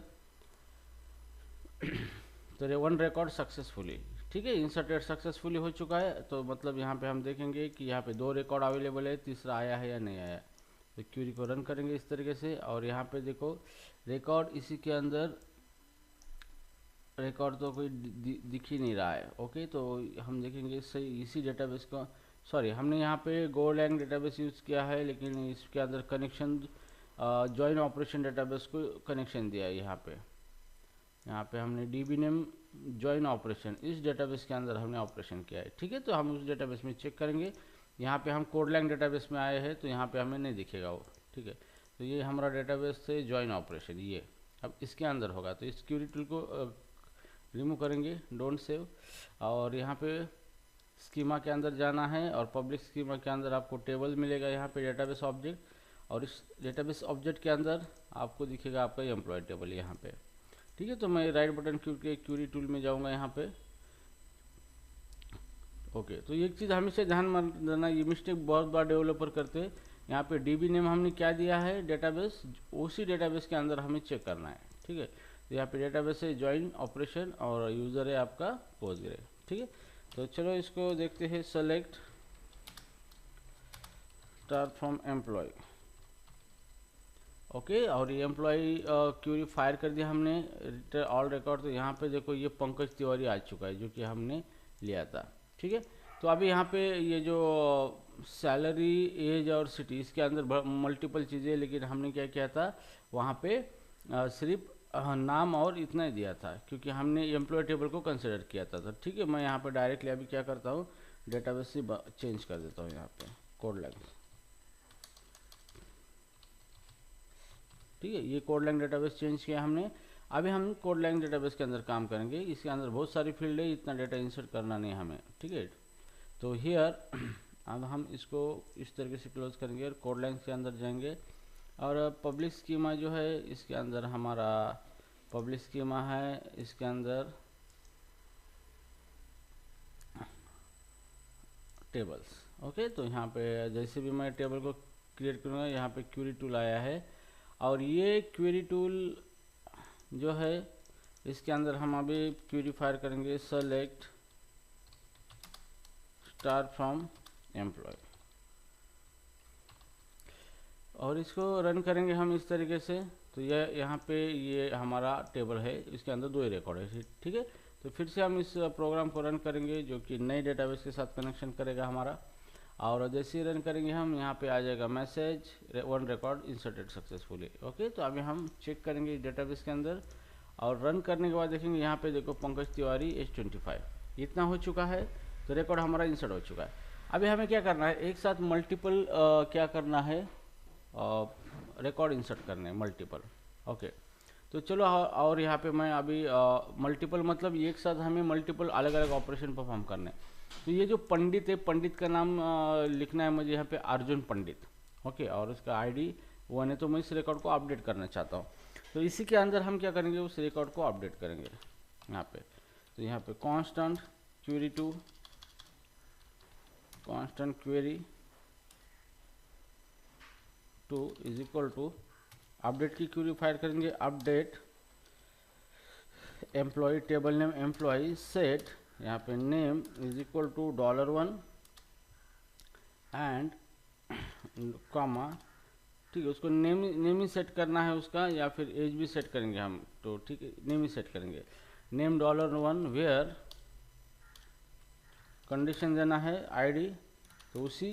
तो वन रिकॉर्ड सक्सेसफुली। ठीक है, इंसर्टेड सक्सेसफुली हो चुका है। तो मतलब यहाँ पे हम देखेंगे कि यहाँ पे दो रिकॉर्ड अवेलेबल है, तीसरा आया है या नहीं आया। तो क्यूरी को रन करेंगे इस तरीके से, और यहाँ पे देखो रिकॉर्ड इसी के अंदर रिकॉर्ड तो कोई दिख ही नहीं रहा है। ओके, तो हम देखेंगे सही इसी डेटाबेस को, सॉरी हमने यहाँ पे गोलैंग डेटाबेस यूज़ किया है, लेकिन इसके अंदर कनेक्शन जॉइन ऑपरेशन डेटाबेस को कनेक्शन दिया है। यहाँ पे हमने डीबी नेम जॉइन ऑपरेशन इस डेटाबेस के अंदर हमने ऑपरेशन किया है। ठीक है, तो हम उस डेटाबेस में चेक करेंगे। यहाँ पे हम कोडलैंग डेटाबेस में आए हैं, तो यहाँ पे हमें नहीं दिखेगा वो। ठीक है, तो ये हमारा डेटाबेस से जॉइन ऑपरेशन, ये अब इसके अंदर होगा। तो इस क्यूरी टूल को रिमूव करेंगे, डोंट सेव, और यहाँ पे स्कीमा के अंदर जाना है, और पब्लिक स्कीमा के अंदर आपको टेबल मिलेगा यहाँ पे डेटाबेस ऑब्जेक्ट, और इस डेटाबेस ऑब्जेक्ट के अंदर आपको दिखेगा आपका एम्प्लॉय टेबल यहाँ पे। ठीक है, तो मैं राइट बटन क्लिक करके क्यूरी टूल में जाऊँगा यहाँ पे, ओके, तो एक चीज़ हमेशा ध्यान में देना, ये मिस्टेक बहुत बार डेवलपर करते हैं। यहाँ पे डीबी नेम हमने क्या दिया है, डेटाबेस, उसी डेटाबेस के अंदर हमें चेक करना है, ठीक है। तो यहाँ पे डेटाबेस है ज्वाइन ऑपरेशन और यूज़र है आपका पोस्टग्रे, ठीक है। तो चलो इसको देखते हैं, select star from employee, okay. और ये एम्प्लॉय क्यूरी फायर कर दिया हमने, ऑल रिकॉर्ड। तो यहाँ पे देखो ये पंकज तिवारी आ चुका है जो कि हमने लिया था, ठीक है। तो अभी यहाँ पे ये जो सैलरी, एज और सिटी, इसके अंदर मल्टीपल चीज़ें, लेकिन हमने क्या किया था वहाँ पे सिर्फ नाम और इतना ही दिया था, क्योंकि हमने एम्प्लॉय टेबल को कंसिडर किया था। तो ठीक है, मैं यहाँ पे डायरेक्टली अभी क्या करता हूँ, डेटाबेस से चेंज कर देता हूँ यहाँ पे कोड लाइन, ठीक है। ये कोड लाइन डेटाबेस चेंज किया हमने। अभी हम कोड लाइन डेटाबेस के अंदर काम करेंगे। इसके अंदर बहुत सारी फील्ड है, इतना डेटा इंसर्ट करना नहीं हमें, ठीक है। तो हियर अब हम इसको इस तरीके से क्लोज करेंगे और कोड लाइन के अंदर जाएंगे। और पब्लिक स्कीमा जो है, इसके अंदर हमारा पब्लिक स्कीमा है, इसके अंदर टेबल्स, ओके। तो यहाँ पे जैसे भी मैं टेबल को क्रिएट करूँगा, यहाँ पे क्वेरी टूल आया है, और ये क्वेरी टूल जो है इसके अंदर हम अभी क्वेरी फायर करेंगे, सेलेक्ट स्टार फ्रॉम एम्प्लॉय, और इसको रन करेंगे हम इस तरीके से। तो यह यहाँ पे ये हमारा टेबल है, इसके अंदर 2 ही रिकॉर्ड है, ठीक है। तो फिर से हम इस प्रोग्राम को रन करेंगे, जो कि नई डेटाबेस के साथ कनेक्शन करेगा हमारा। और जैसे ही रन करेंगे हम, यहाँ पे आ जाएगा message 1 record inserted successfully, okay. तो अभी हम चेक करेंगे डेटाबेस के अंदर, और रन करने के बाद देखेंगे यहाँ पे देखो पंकज तिवारी एज 25 इतना हो चुका है। तो रिकॉर्ड हमारा इंसर्ट हो चुका है। अभी हमें क्या करना है, एक साथ मल्टीपल क्या करना है, रिकॉर्ड इंसर्ट करने हैं मल्टीपल, ओके। तो चलो, और यहाँ पे मैं अभी मल्टीपल मतलब एक साथ हमें मल्टीपल अलग अलग ऑपरेशन परफॉर्म करने हैं। तो ये जो पंडित है, पंडित का नाम लिखना है मुझे यहाँ पे अर्जुन पंडित, ओके। और उसका आईडी 1 है, तो मैं इस रिकॉर्ड को अपडेट करना चाहता हूँ। तो इसी के अंदर हम क्या करेंगे, उस रिकॉर्ड को अपडेट करेंगे यहाँ पे। तो यहाँ पे constant query two, constant query two is equal to update की क्वेरी फायर करेंगे, update employee table name employee set, यहाँ पे name is equal to $1 and comma, ठीक है। उसको नेम ही सेट करना है उसका, या फिर एज भी सेट करेंगे हम, तो ठीक है नेम ही सेट करेंगे। नेम $1 वेयर कंडीशन देना है आईडी, तो उसी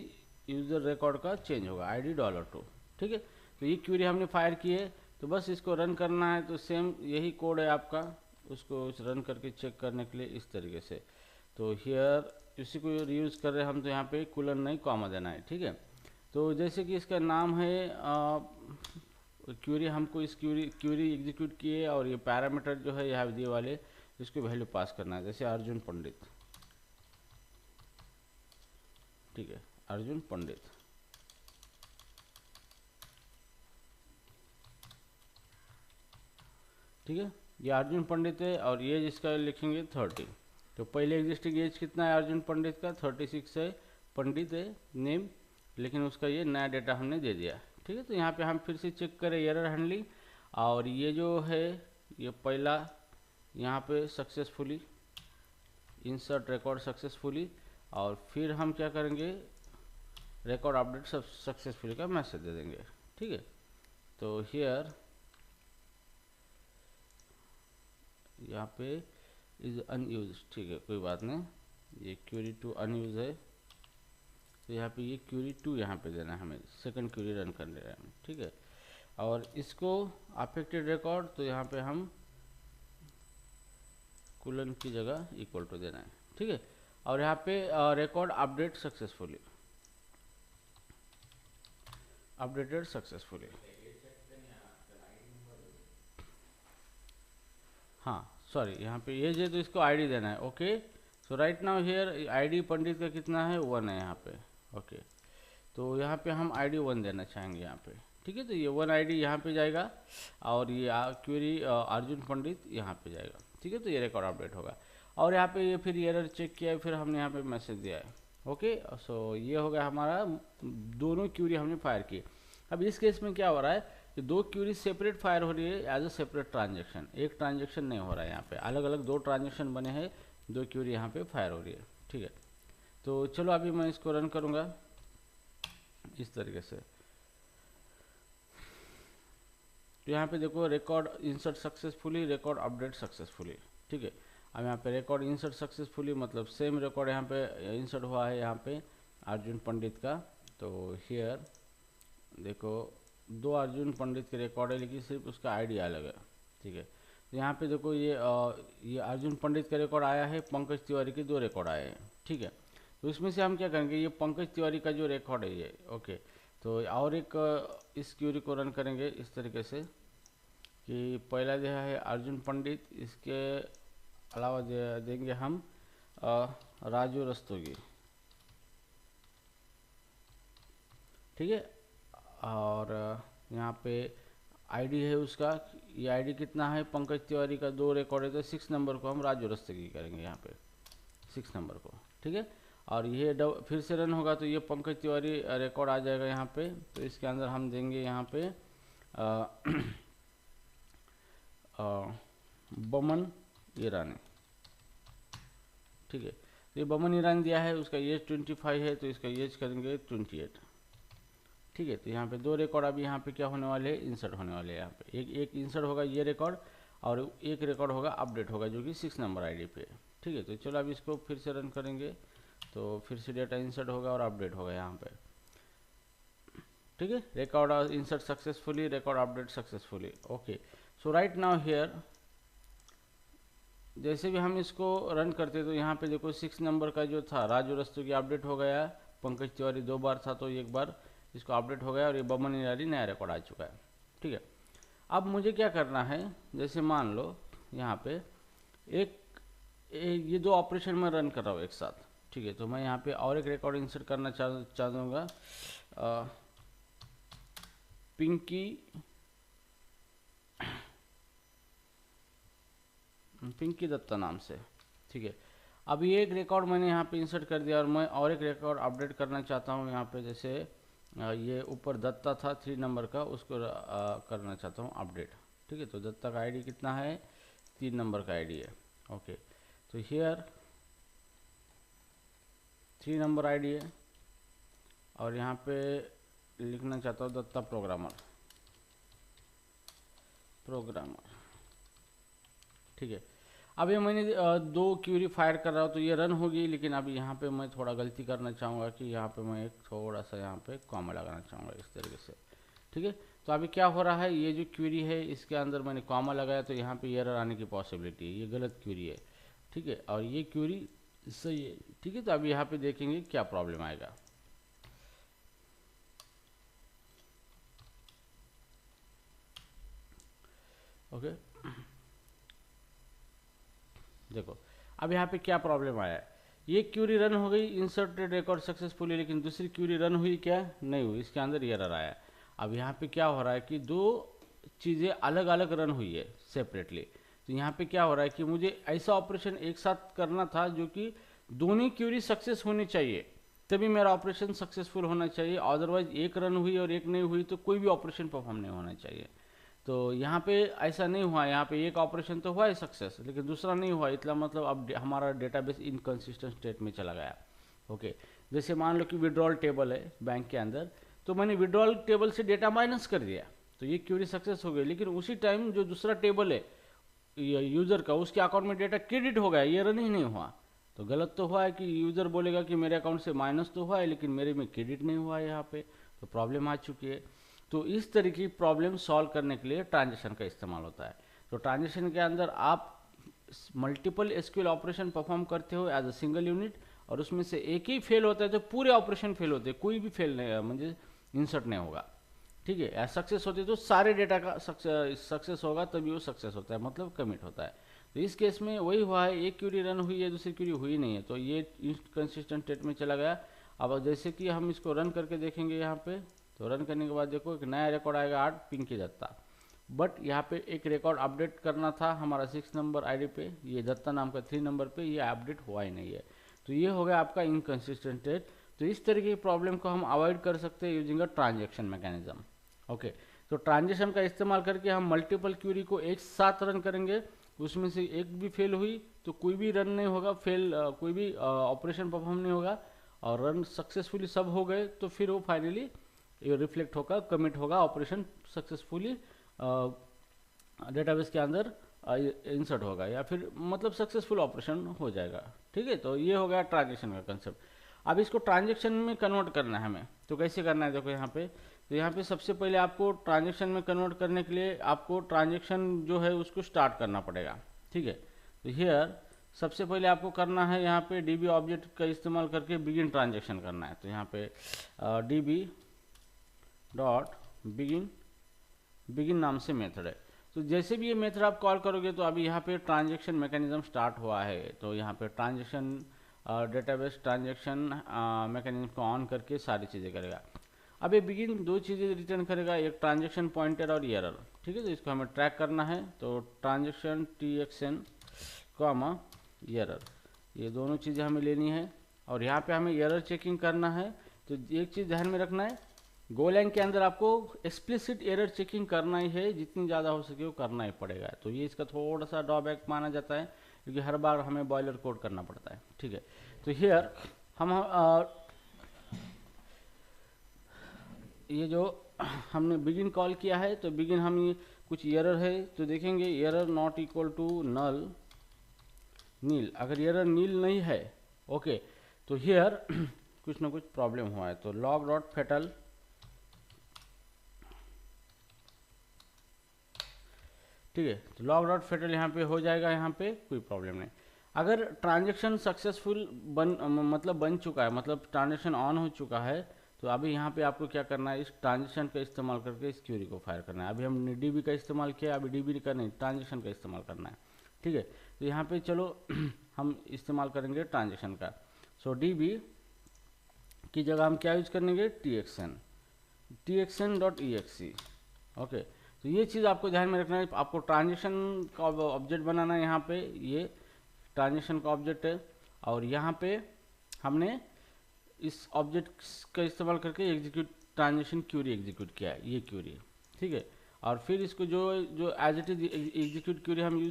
यूज़र रिकॉर्ड का चेंज होगा आईडी $2, ठीक है। तो ये क्वेरी हमने फायर की है, तो बस इसको रन करना है। तो सेम यही कोड है आपका, उसको रन करके चेक करने के लिए इस तरीके से। तो हियर इसी को यूज़ कर रहे हैं हम, तो यहाँ पे कुलन नहीं कॉमा देना है, ठीक है। तो जैसे कि इसका नाम है क्वेरी, हमको इस क्वेरी एग्जीक्यूट किए, और ये पैरामीटर जो है यहाँ दिए वाले, इसको वैल्यू पास करना है, जैसे अर्जुन पंडित, ठीक है, अर्जुन पंडित, ठीक है। ये अर्जुन पंडित है, और एज इसका लिखेंगे 30। तो पहले एग्जिस्टिंग एज कितना है अर्जुन पंडित का, 36 है, पंडित है नेम, लेकिन उसका ये नया डेटा हमने दे दिया, ठीक है। तो यहाँ पे हम फिर से चेक करें एरर हैंडलिंग, और ये जो है ये पहला यहाँ पे सक्सेसफुली इंसर्ट रिकॉर्ड सक्सेसफुली, और फिर हम क्या करेंगे, रिकॉर्ड अपडेट सक्सेसफुली का मैसेज दे देंगे, ठीक है। तो हियर यहाँ पे इज अनयूज, ठीक है, कोई बात नहीं, ये क्वेरी टू अनयूज है, तो यहाँ पे ये क्वेरी टू यहाँ पे देना है हमें, सेकंड क्वेरी रन कर ले रहे हैं, ठीक है। और इसको अफेक्टेड रिकॉर्ड, तो यहाँ पे हम कुलन की जगह इक्वल टू देना है, ठीक है। और यहाँ पे record update successfully, updated successfully, हाँ सॉरी, यहाँ पे ये जो, तो इसको आईडी देना है, okay. So right now here ID Pandit का कितना है, 1 है यहाँ पे, ओके। तो यहाँ पे हम आईडी 1 देना चाहेंगे यहाँ पे, ठीक है। तो ये 1 आईडी यहाँ पे जाएगा, और ये क्वेरी अर्जुन पंडित यहाँ पे जाएगा, ठीक है। तो ये रिकॉर्ड अपडेट होगा। और यहाँ पे ये फिर एरर चेक किया है, फिर हमने यहाँ पे मैसेज दिया है। ओके, सो ये हो गया हमारा, दोनों क्यूरी हमने फायर की। अब इस केस में क्या हो रहा है कि दो क्यूरी सेपरेट फायर हो रही है एज अ सेपरेट ट्रांजेक्शन, एक ट्रांजेक्शन नहीं हो रहा है यहाँ पे, अलग अलग दो ट्रांजेक्शन बने हैं, दो क्यूरी यहाँ पे फायर हो रही है। ठीक है, तो चलो अभी मैं इसको रन करूँगा इस तरीके से। तो यहाँ पे देखो record insert successfully, record update successfully. ठीक है, अब यहाँ पे रिकॉर्ड इंसर्ट सक्सेसफुली मतलब सेम रिकॉर्ड यहाँ पे इंसर्ट हुआ है यहाँ पे अर्जुन पंडित का। तो हियर देखो दो अर्जुन पंडित के रिकॉर्ड है, लेकिन सिर्फ उसका आईडी अलग है। ठीक है, तो यहाँ पे देखो ये अर्जुन पंडित का रिकॉर्ड आया है, पंकज तिवारी के दो रिकॉर्ड आए हैं। ठीक है, तो इसमें से हम क्या करेंगे, ये पंकज तिवारी का जो रिकॉर्ड है ये, ओके, तो और एक इस क्यूरी को रन करेंगे इस तरीके से कि पहला दिया है अर्जुन पंडित, इसके अलावा देंगे हम राजू रस्तोगी। ठीक है, और यहाँ पे आईडी है उसका, ये आईडी कितना है, पंकज तिवारी का दो रिकॉर्ड है, तो 6 नंबर को हम राजू रस्तोगी करेंगे यहाँ पे 6 नंबर को। ठीक है, और ये फिर से रन होगा तो ये पंकज तिवारी रिकॉर्ड आ जाएगा यहाँ पे। तो इसके अंदर हम देंगे यहाँ पे बमन ईरानी। ठीक है, तो ये बमन ईरानी दिया है, उसका एज 25 है, तो इसका एज करेंगे 28। ठीक है, तो यहाँ पे दो रिकॉर्ड अभी यहाँ पे क्या होने वाले हैं, इंसर्ट होने वाले हैं। यहाँ पे एक इंसर्ट होगा ये रिकॉर्ड, और एक रिकॉर्ड होगा अपडेट होगा जो कि 6 नंबर आईडी पे। ठीक है, तो चलो अभी इसको फिर से रन करेंगे, तो फिर से डेटा इंसर्ट होगा और अपडेट होगा यहाँ पे। ठीक है, record insert successfully, record update successfully. Okay, so right now here जैसे भी हम इसको रन करते तो यहाँ पे देखो 6 नंबर का जो था राजू रस्तोगी अपडेट हो गया, पंकज तिवारी 2 बार था तो 1 बार इसको अपडेट हो गया, और ये बमन ईरानी नया रिकॉर्ड आ चुका है। ठीक है, अब मुझे क्या करना है, जैसे मान लो यहाँ पे ये दो ऑपरेशन में रन कर रहा हूँ एक साथ। ठीक है, तो मैं यहाँ पे और एक रिकॉर्ड इंसर्ट करना चाहूँगा पिंकी दत्ता नाम से। ठीक है, अब ये एक रिकॉर्ड मैंने यहाँ पे इंसर्ट कर दिया, और मैं और एक रिकॉर्ड अपडेट करना चाहता हूँ यहाँ पे, जैसे ये ऊपर दत्ता था 3 नंबर का, उसको करना चाहता हूँ अपडेट। ठीक है, तो दत्ता का आईडी कितना है, 3 नंबर का आईडी है। ओके, तो हियर 3 नंबर आईडी है, और यहाँ पे लिखना चाहता हूँ दत्ता प्रोग्रामर। ठीक है, अब ये मैंने 2 क्यूरी फायर कर रहा हूँ तो ये रन होगी, लेकिन अभी यहाँ पे मैं थोड़ा गलती करना चाहूँगा कि यहाँ पे मैं एक थोड़ा सा यहाँ पे कॉमा लगाना चाहूँगा इस तरीके से। ठीक है, तो अभी क्या हो रहा है, ये जो क्यूरी है इसके अंदर मैंने कॉमा लगाया तो यहाँ पे एरर आने की पॉसिबिलिटी है, ये गलत क्यूरी है। ठीक है, और ये क्यूरी सही है। ठीक है, तो अभी यहाँ पे देखेंगे क्या प्रॉब्लम आएगा। ओके, देखो अब यहाँ पे क्या प्रॉब्लम आया है, ये क्यूरी रन हो गई, इंसर्टेड रिकॉर्ड सक्सेसफुली, लेकिन दूसरी क्यूरी रन हुई क्या, नहीं हुई, इसके अंदर एरर आया। अब यहाँ पे क्या हो रहा है कि दो चीज़ें अलग अलग रन हुई है सेपरेटली। तो यहाँ पे क्या हो रहा है कि मुझे ऐसा ऑपरेशन एक साथ करना था जो कि दोनों क्यूरी सक्सेस होनी चाहिए, तभी मेरा ऑपरेशन सक्सेसफुल होना चाहिए, अदरवाइज एक रन हुई और एक नहीं हुई तो कोई भी ऑपरेशन परफॉर्म नहीं होना चाहिए। तो यहाँ पे ऐसा नहीं हुआ, यहाँ पे एक ऑपरेशन तो हुआ है सक्सेस, लेकिन दूसरा नहीं हुआ, इसका मतलब अब हमारा डेटाबेस इनकंसिस्टेंट स्टेट में चला गया। ओके, जैसे मान लो कि विड्रॉल टेबल है बैंक के अंदर, तो मैंने विड्रॉल टेबल से डेटा माइनस कर दिया तो ये क्यूरी सक्सेस हो गई, लेकिन उसी टाइम जो दूसरा टेबल है यूज़र का, उसके अकाउंट में डेटा क्रेडिट हो गया, ये रन ही नहीं हुआ। तो गलत तो हुआ है कि यूज़र बोलेगा कि मेरे अकाउंट से माइनस तो हुआ है, लेकिन मेरे में क्रेडिट नहीं हुआ है, यहाँ पे तो प्रॉब्लम आ चुकी है। तो इस तरह की प्रॉब्लम सॉल्व करने के लिए ट्रांजेक्शन का इस्तेमाल होता है। तो ट्रांजेक्शन के अंदर आप मल्टीपल एसक्यूएल ऑपरेशन परफॉर्म करते हो एज अ सिंगल यूनिट, और उसमें से एक ही फेल होता है तो पूरे ऑपरेशन फेल होते हैं, कोई भी फेल नहीं मतलब इंसर्ट नहीं होगा। ठीक है, सक्सेस होती है तो सारे डेटा का सक्सेस होगा, तभी वो सक्सेस होता है, मतलब कमिट होता है। तो इस केस में वही हुआ है, एक क्यूरी रन हुई है, दूसरी क्यूरी हुई नहीं है, तो ये इनकंसिस्टेंट स्टेट में चला गया। अब जैसे कि हम इसको रन करके देखेंगे यहाँ पे, तो रन करने के बाद देखो एक नया रिकॉर्ड आएगा 8 पिंकी दत्ता। बट यहाँ पे एक रिकॉर्ड अपडेट करना था हमारा 6 नंबर आईडी पे, ये दत्ता नाम का 3 नंबर पे, ये अपडेट हुआ ही नहीं है। तो ये हो गया आपका इनकन्सिस्टेंट डेट। तो इस तरीके की प्रॉब्लम को हम अवॉइड कर सकते हैं using a transaction mechanism. Okay, तो ट्रांजेक्शन का इस्तेमाल करके हम मल्टीपल क्यूरी को एक साथ रन करेंगे, उसमें से एक भी फेल हुई तो कोई भी रन नहीं होगा, कोई भी ऑपरेशन परफॉर्म नहीं होगा, और रन सक्सेसफुली सब हो गए तो फिर वो फाइनली रिफ्लेक्ट होगा, कमिट होगा, ऑपरेशन सक्सेसफुली डेटाबेस के अंदर इंसर्ट होगा, या फिर मतलब सक्सेसफुल ऑपरेशन हो जाएगा। ठीक है, तो ये हो गया ट्रांजेक्शन का कंसेप्ट। अब इसको ट्रांजेक्शन में कन्वर्ट करना है हमें, तो कैसे करना है देखो यहाँ पे। तो यहाँ पे सबसे पहले आपको ट्रांजेक्शन में कन्वर्ट करने के लिए आपको ट्रांजेक्शन जो है उसको स्टार्ट करना पड़ेगा। ठीक है, तो हियर सबसे पहले आपको करना है यहाँ पे डीबी ऑब्जेक्ट का इस्तेमाल करके बिगिन ट्रांजेक्शन करना है। तो यहाँ पे डीबी डॉट बिगिन नाम से मेथड है। तो जैसे भी ये मेथड आप कॉल करोगे तो अभी यहाँ पे ट्रांजेक्शन मैकेनिज्म स्टार्ट हुआ है। तो यहाँ पे ट्रांजेक्शन डेटाबेस ट्रांजेक्शन मैकेनिज्म को ऑन करके सारी चीज़ें करेगा। अब ये बिगिन दो चीज़ें रिटर्न करेगा, एक ट्रांजेक्शन पॉइंटर और एरर। ठीक है, तो इसको हमें ट्रैक करना है। तो ट्रांजेक्शन TXN कॉमा एरर, ये दोनों चीज़ें हमें लेनी है, और यहाँ पे हमें एरर चेकिंग करना है। तो एक चीज़ ध्यान में रखना है, गोलैंग के अंदर आपको एक्सप्लिसिट एरर चेकिंग करना ही है, जितनी ज़्यादा हो सके वो करना ही पड़ेगा। तो ये इसका थोड़ा सा ड्रॉबैक माना जाता है, क्योंकि हर बार हमें बॉयलर कोड करना पड़ता है। ठीक है, तो हियर हम ये जो हमने बिगिन कॉल किया है, तो बिगिन हम ये कुछ एरर है तो देखेंगे error not equal to null nil. अगर एरर नील नहीं है ओके, तो हियर कुछ ना कुछ प्रॉब्लम हुआ है। तो लॉग डॉट फेटल, ठीक है, तो लॉग डॉट फेटल यहाँ पे हो जाएगा, यहाँ पे कोई प्रॉब्लम नहीं। अगर ट्रांजेक्शन सक्सेसफुल बन चुका है, मतलब ट्रांजेक्शन ऑन हो चुका है, तो अभी यहाँ पे आपको क्या करना है, इस ट्रांजेक्शन का इस्तेमाल करके इस क्यूरी को फायर करना है। अभी हमने डीबी का इस्तेमाल किया, अभी डीबी का नहीं, ट्रांजेक्शन का इस्तेमाल करना है। ठीक है, तो यहाँ पे चलो हम इस्तेमाल करेंगे ट्रांजेक्शन का। सो डीबी की जगह हम क्या यूज करेंगे, TXN.exe। ओके, तो ये चीज़ आपको ध्यान में रखना है। आपको ट्रांजेक्शन का ऑब्जेक्ट बनाना है, यहाँ पे ये ट्रांजेक्शन का ऑब्जेक्ट है, और यहाँ पे हमने इस ऑब्जेक्ट का इस्तेमाल करके ट्रांजेक्शन क्यूरी एग्जीक्यूट किया है, ये क्यूरी। ठीक है, और फिर इसको जो as it is execute query हम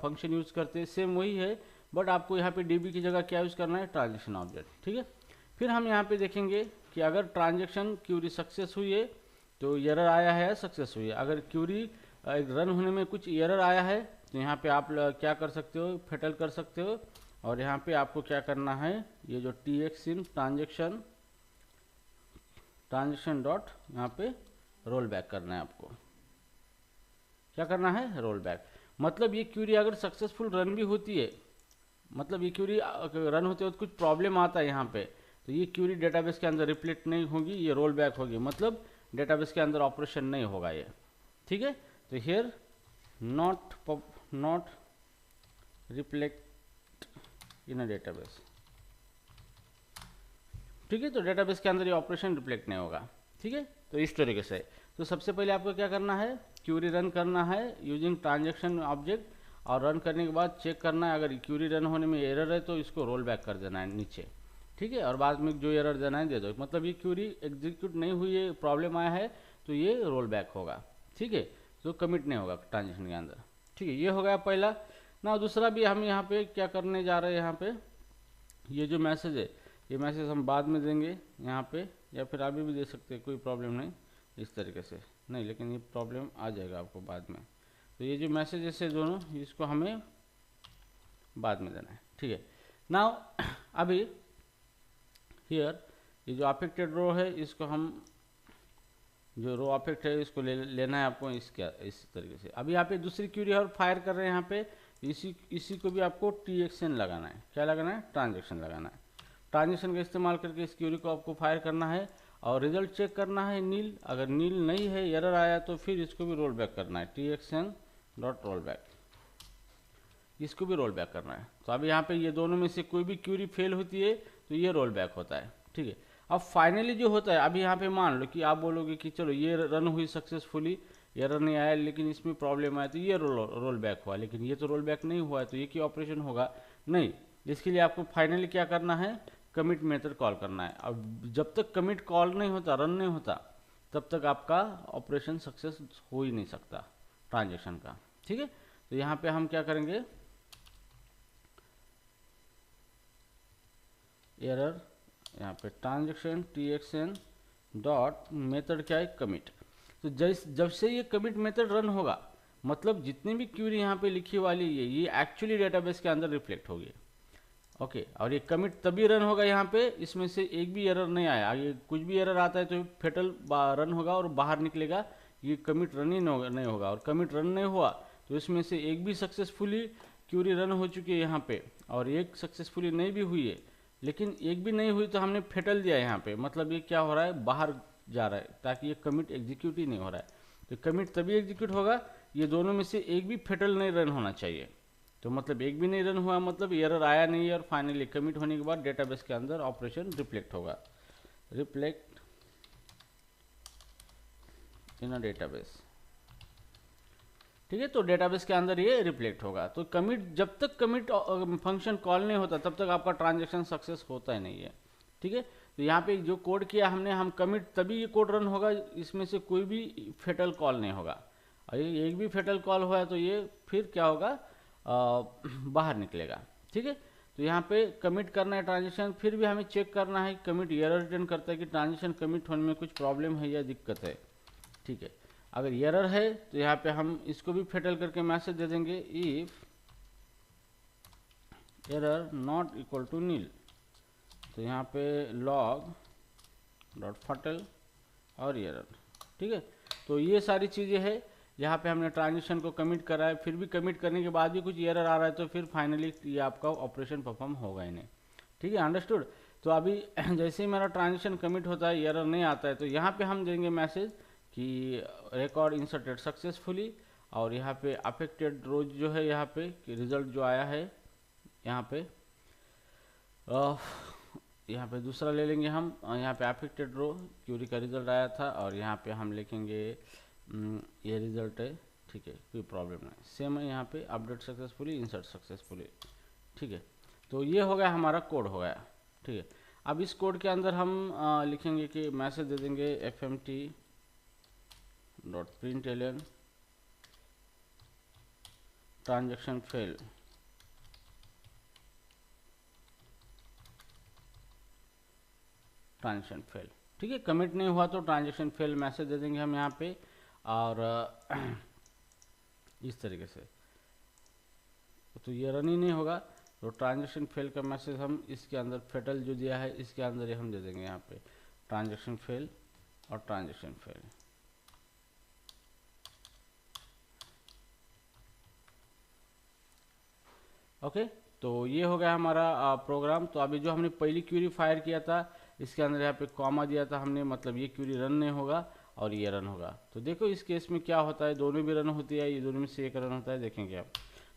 फंक्शन यूज करते हैं, सेम वही है, बट आपको यहाँ पे डीबी की जगह क्या यूज करना है, ट्रांजेक्शन ऑब्जेक्ट। ठीक है, फिर हम यहाँ पे देखेंगे कि अगर ट्रांजेक्शन क्यूरी सक्सेस हुई है तो एरर आया है, सक्सेस हुई है। अगर क्यूरी रन होने में कुछ एरर आया है तो यहाँ पे आप क्या कर सकते हो, फेटल कर सकते हो, और यहाँ पे आपको क्या करना है, ये जो TXN ट्रांजेक्शन डॉट यहाँ पे रोल बैक करना है। आपको क्या करना है, रोल बैक। मतलब ये क्यूरी अगर सक्सेसफुल रन भी होती है, मतलब ये क्यूरी रन होते हो तो कुछ प्रॉब्लम आता है यहाँ पे, तो ये क्यूरी डेटाबेस के अंदर रिफ्लेक्ट नहीं होगी, ये रोल बैक होगी, मतलब डेटाबेस के अंदर ऑपरेशन नहीं होगा ये। ठीक है, तो here not reflect in a database. ठीक है, तो डेटाबेस के अंदर ये ऑपरेशन रिफ्लेक्ट नहीं होगा। ठीक है, तो इस तरीके से। तो सबसे पहले आपको क्या करना है, क्यूरी रन करना है यूजिंग ट्रांजेक्शन ऑब्जेक्ट, और रन करने के बाद चेक करना है, अगर क्यूरी रन होने में एरर है तो इसको रोल बैक कर देना है नीचे। ठीक है, और बाद में जो एरर देना है दे दो, मतलब ये क्यूरी एग्जीक्यूट नहीं हुई है, प्रॉब्लम आया है तो ये रोल बैक होगा। ठीक है, तो कमिट नहीं होगा ट्रांजेक्शन के अंदर। ठीक है, ये हो गया पहला ना। दूसरा भी हम यहाँ पे क्या करने जा रहे हैं, यहाँ पे ये जो मैसेज है, ये मैसेज हम बाद में देंगे यहाँ पे, या फिर अभी भी दे सकते हैं, कोई प्रॉब्लम नहीं इस तरीके से नहीं, लेकिन ये प्रॉब्लम आ जाएगा आपको बाद में। तो ये जो मैसेजेस है दोनों, इसको हमें बाद में देना है। ठीक है, नाउ अभी हियर ये जो अफेक्टेड रो है, इसको हम जो रो अफेक्ट है इसको लेना है आपको इस तरीके से। अभी यहाँ पे दूसरी क्यूरी और फायर कर रहे हैं यहाँ पे, इसी को भी आपको TXN लगाना है। क्या लगाना है, ट्रांजेक्शन लगाना है। ट्रांजेक्शन का इस्तेमाल करके इस क्यूरी को आपको फायर करना है, और रिजल्ट चेक करना है नील। अगर नील नहीं है, एरर आया, तो फिर इसको भी रोल बैक करना है, TXN.rollback, इसको भी रोल बैक करना है। तो अभी यहाँ पे ये दोनों में से कोई भी क्यूरी फेल होती है तो ये रोल बैक होता है। ठीक है, अब फाइनली जो होता है, अभी यहाँ पे मान लो कि आप बोलोगे कि चलो ये रन हुई सक्सेसफुली, एरर नहीं आया लेकिन इसमें प्रॉब्लम आया तो ये रोल बैक हुआ, लेकिन ये तो रोल बैक नहीं हुआ है, तो ये क्या ऑपरेशन होगा नहीं। इसके लिए आपको फाइनली क्या करना है, कमिट मेथड कॉल करना है। अब जब तक कमिट कॉल नहीं होता, रन नहीं होता, तब तक आपका ऑपरेशन सक्सेस हो ही नहीं सकता ट्रांजेक्शन का। ठीक है, तो यहाँ पे हम क्या करेंगे, एरर यहाँ पे ट्रांजेक्शन TXN डॉट मेथड क्या है, कमिट। तो जब से ये कमिट मेथड रन होगा, मतलब जितनी भी क्यूरी यहाँ पे लिखी वाली है ये एक्चुअली डेटाबेस के अंदर रिफ्लेक्ट होगी। ओके, और ये कमिट तभी रन होगा यहाँ पे, इसमें से एक भी एरर नहीं आया। आगे कुछ भी एरर आता है तो फेटल रन होगा और बाहर निकलेगा, ये कमिट रन ही नहीं होगा। और कमिट रन नहीं हुआ तो इसमें से एक भी सक्सेसफुली क्यूरी रन हो चुकी है यहाँ पे, और एक सक्सेसफुली नहीं भी हुई है। लेकिन एक भी नहीं हुई तो हमने फेटल दिया यहाँ पे, मतलब ये क्या हो रहा है, बाहर जा रहा है, ताकि ये कमिट एग्जीक्यूट ही नहीं हो रहा है। तो कमिट तभी एग्जीक्यूट होगा, ये दोनों में से एक भी फेटल नहीं रन होना चाहिए। तो मतलब एक भी नहीं रन हुआ, मतलब एरर आया नहीं है, और फाइनली कमिट होने के बाद डेटाबेस के अंदर ऑपरेशन रिफ्लेक्ट होगा, रिफ्लेक्ट इन अ डेटाबेस। ठीक है, तो डेटाबेस के अंदर ये रिफ्लेक्ट होगा। तो कमिट, जब तक कमिट फंक्शन कॉल नहीं होता तब तक आपका ट्रांजेक्शन सक्सेस होता ही नहीं है। ठीक है, तो यहाँ पे जो कोड किया हमने, हम कमिट तभी ये कोड रन होगा, इसमें से कोई भी फेटल कॉल नहीं होगा। और ये एक भी फेटल कॉल हुआ है तो ये फिर क्या होगा, बाहर निकलेगा। ठीक है, तो यहाँ पे कमिट करना है ट्रांजेक्शन, फिर भी हमें चेक करना है कमिट एरर रिटर्न करता है कि ट्रांजेक्शन कमिट होने में कुछ प्रॉब्लम है या दिक्कत है। ठीक है, अगर एरर है तो यहाँ पे हम इसको भी फेटल करके मैसेज दे देंगे, if error not equal to nil. तो यहाँ पे लॉग डॉट फटल और एरर। ठीक है, तो ये सारी चीज़ें हैं। यहाँ पे हमने ट्रांजेक्शन को कमिट करा है, फिर भी कमिट करने के बाद भी कुछ एरर आ रहा है तो फिर फाइनली ये आपका ऑपरेशन परफॉर्म होगा ही नहीं। ठीक है, अंडरस्टूड। तो अभी जैसे ही मेरा ट्रांजेक्शन कमिट होता है, एरर नहीं आता है, तो यहाँ पे हम देंगे मैसेज कि रिकॉर्ड इंसर्टेड सक्सेसफुली, और यहाँ पे अफेक्टेड रोज जो है, यहाँ पे रिजल्ट जो आया है, यहाँ पे दूसरा ले लेंगे हम, यहाँ पे अफेक्टेड रो क्यूरी का रिजल्ट आया था, और यहाँ पे हम लिखेंगे ये रिजल्ट है। ठीक है, कोई प्रॉब्लम नहीं, सेम है यहाँ पे, अपडेट सक्सेसफुली, इंसर्ट सक्सेसफुली। ठीक है, तो ये हो गया, हमारा कोड हो गया। ठीक है, अब इस कोड के अंदर हम लिखेंगे कि मैसेज दे देंगे fmt dot println transaction fail. Transaction fail, ठीक है, कमिट नहीं हुआ तो ट्रांजेक्शन फेल मैसेज दे देंगे हम यहाँ पे, और इस तरीके से। तो ये रन ही नहीं होगा, तो ट्रांजेक्शन फेल का मैसेज हम इसके अंदर फेटल जो दिया है इसके अंदर ही हम दे देंगे, यहाँ पे ट्रांजेक्शन फेल और ट्रांजेक्शन फेल। ओके, तो ये हो गया हमारा प्रोग्राम। तो अभी जो हमने पहली क्यूरी फायर किया था, इसके अंदर यहाँ पे कॉमा दिया था हमने, मतलब ये क्यूरी रन नहीं होगा और ये रन होगा। तो देखो इस केस में क्या होता है, दोनों भी रन होती है, ये दोनों में से एक रन होता है, देखेंगे आप।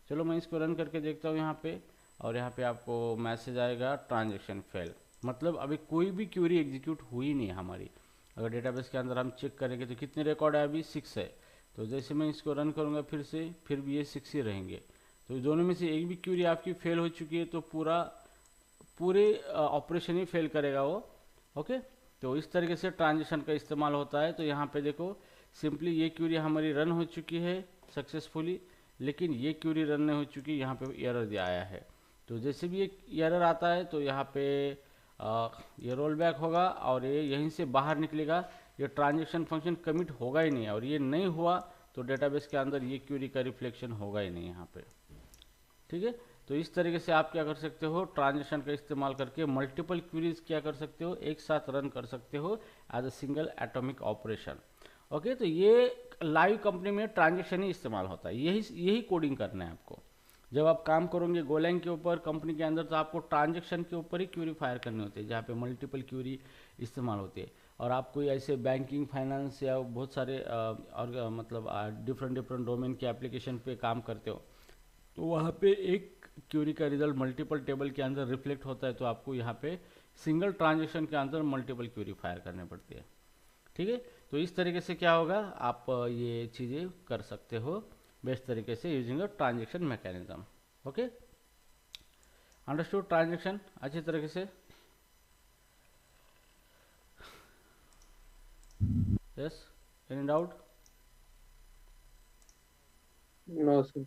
चलो मैं इसको रन करके देखता हूँ यहाँ पे, और यहाँ पे आपको मैसेज आएगा ट्रांजेक्शन फेल, मतलब अभी कोई भी क्यूरी एग्जीक्यूट हुई नहीं है हमारी। अगर डेटाबेस के अंदर हम चेक करेंगे तो कितने रिकॉर्ड है, अभी 6 है। तो जैसे मैं इसको रन करूँगा फिर से, फिर भी ये 6 ही रहेंगे। तो दोनों में से एक भी क्यूरी आपकी फेल हो चुकी है तो पूरे ऑपरेशन ही फेल करेगा वो। ओके, तो इस तरीके से ट्रांजेक्शन का इस्तेमाल होता है। तो यहाँ पे देखो सिंपली ये क्यूरी हमारी रन हो चुकी है सक्सेसफुली, लेकिन ये क्यूरी रन नहीं हो चुकी, यहाँ पे एरर दिया आया है। तो जैसे भी एक एरर आता है तो यहाँ पे ये रोल बैक होगा और ये यहीं से बाहर निकलेगा, ये ट्रांजेक्शन फंक्शन कमिट होगा ही नहीं, और ये नहीं हुआ तो डेटाबेस के अंदर ये क्यूरी का रिफ्लेक्शन होगा ही नहीं यहाँ पे। ठीक है, तो इस तरीके से आप क्या कर सकते हो, ट्रांजेक्शन का इस्तेमाल करके मल्टीपल क्वेरीज क्या कर सकते हो, एक साथ रन कर सकते हो as a single atomic operation. Okay, तो ये लाइव कंपनी में ट्रांजेक्शन ही इस्तेमाल होता है, यही कोडिंग करना है आपको। जब आप काम करोगे गोलैंग के ऊपर कंपनी के अंदर, तो आपको ट्रांजेक्शन के ऊपर ही क्यूरी फायर करनी होती है, जहाँ पे मल्टीपल क्यूरी इस्तेमाल होती है। और आप कोई ऐसे बैंकिंग, फाइनेंस या बहुत सारे और मतलब डिफरेंट डोमेन के एप्लीकेशन पे काम करते हो, तो वहाँ पे एक क्यूरी का रिजल्ट मल्टीपल टेबल के अंदर रिफ्लेक्ट होता है, तो आपको यहाँ पे सिंगल ट्रांजेक्शन के अंदर मल्टीपल क्यूरी फायर करने पड़ती है। ठीक है, तो इस तरीके से क्या होगा, आप ये चीज़ें कर सकते हो बेस्ट तरीके से using a transaction mechanism. Okay, understood transaction अच्छी तरीके से? Yes, any doubt? No sir.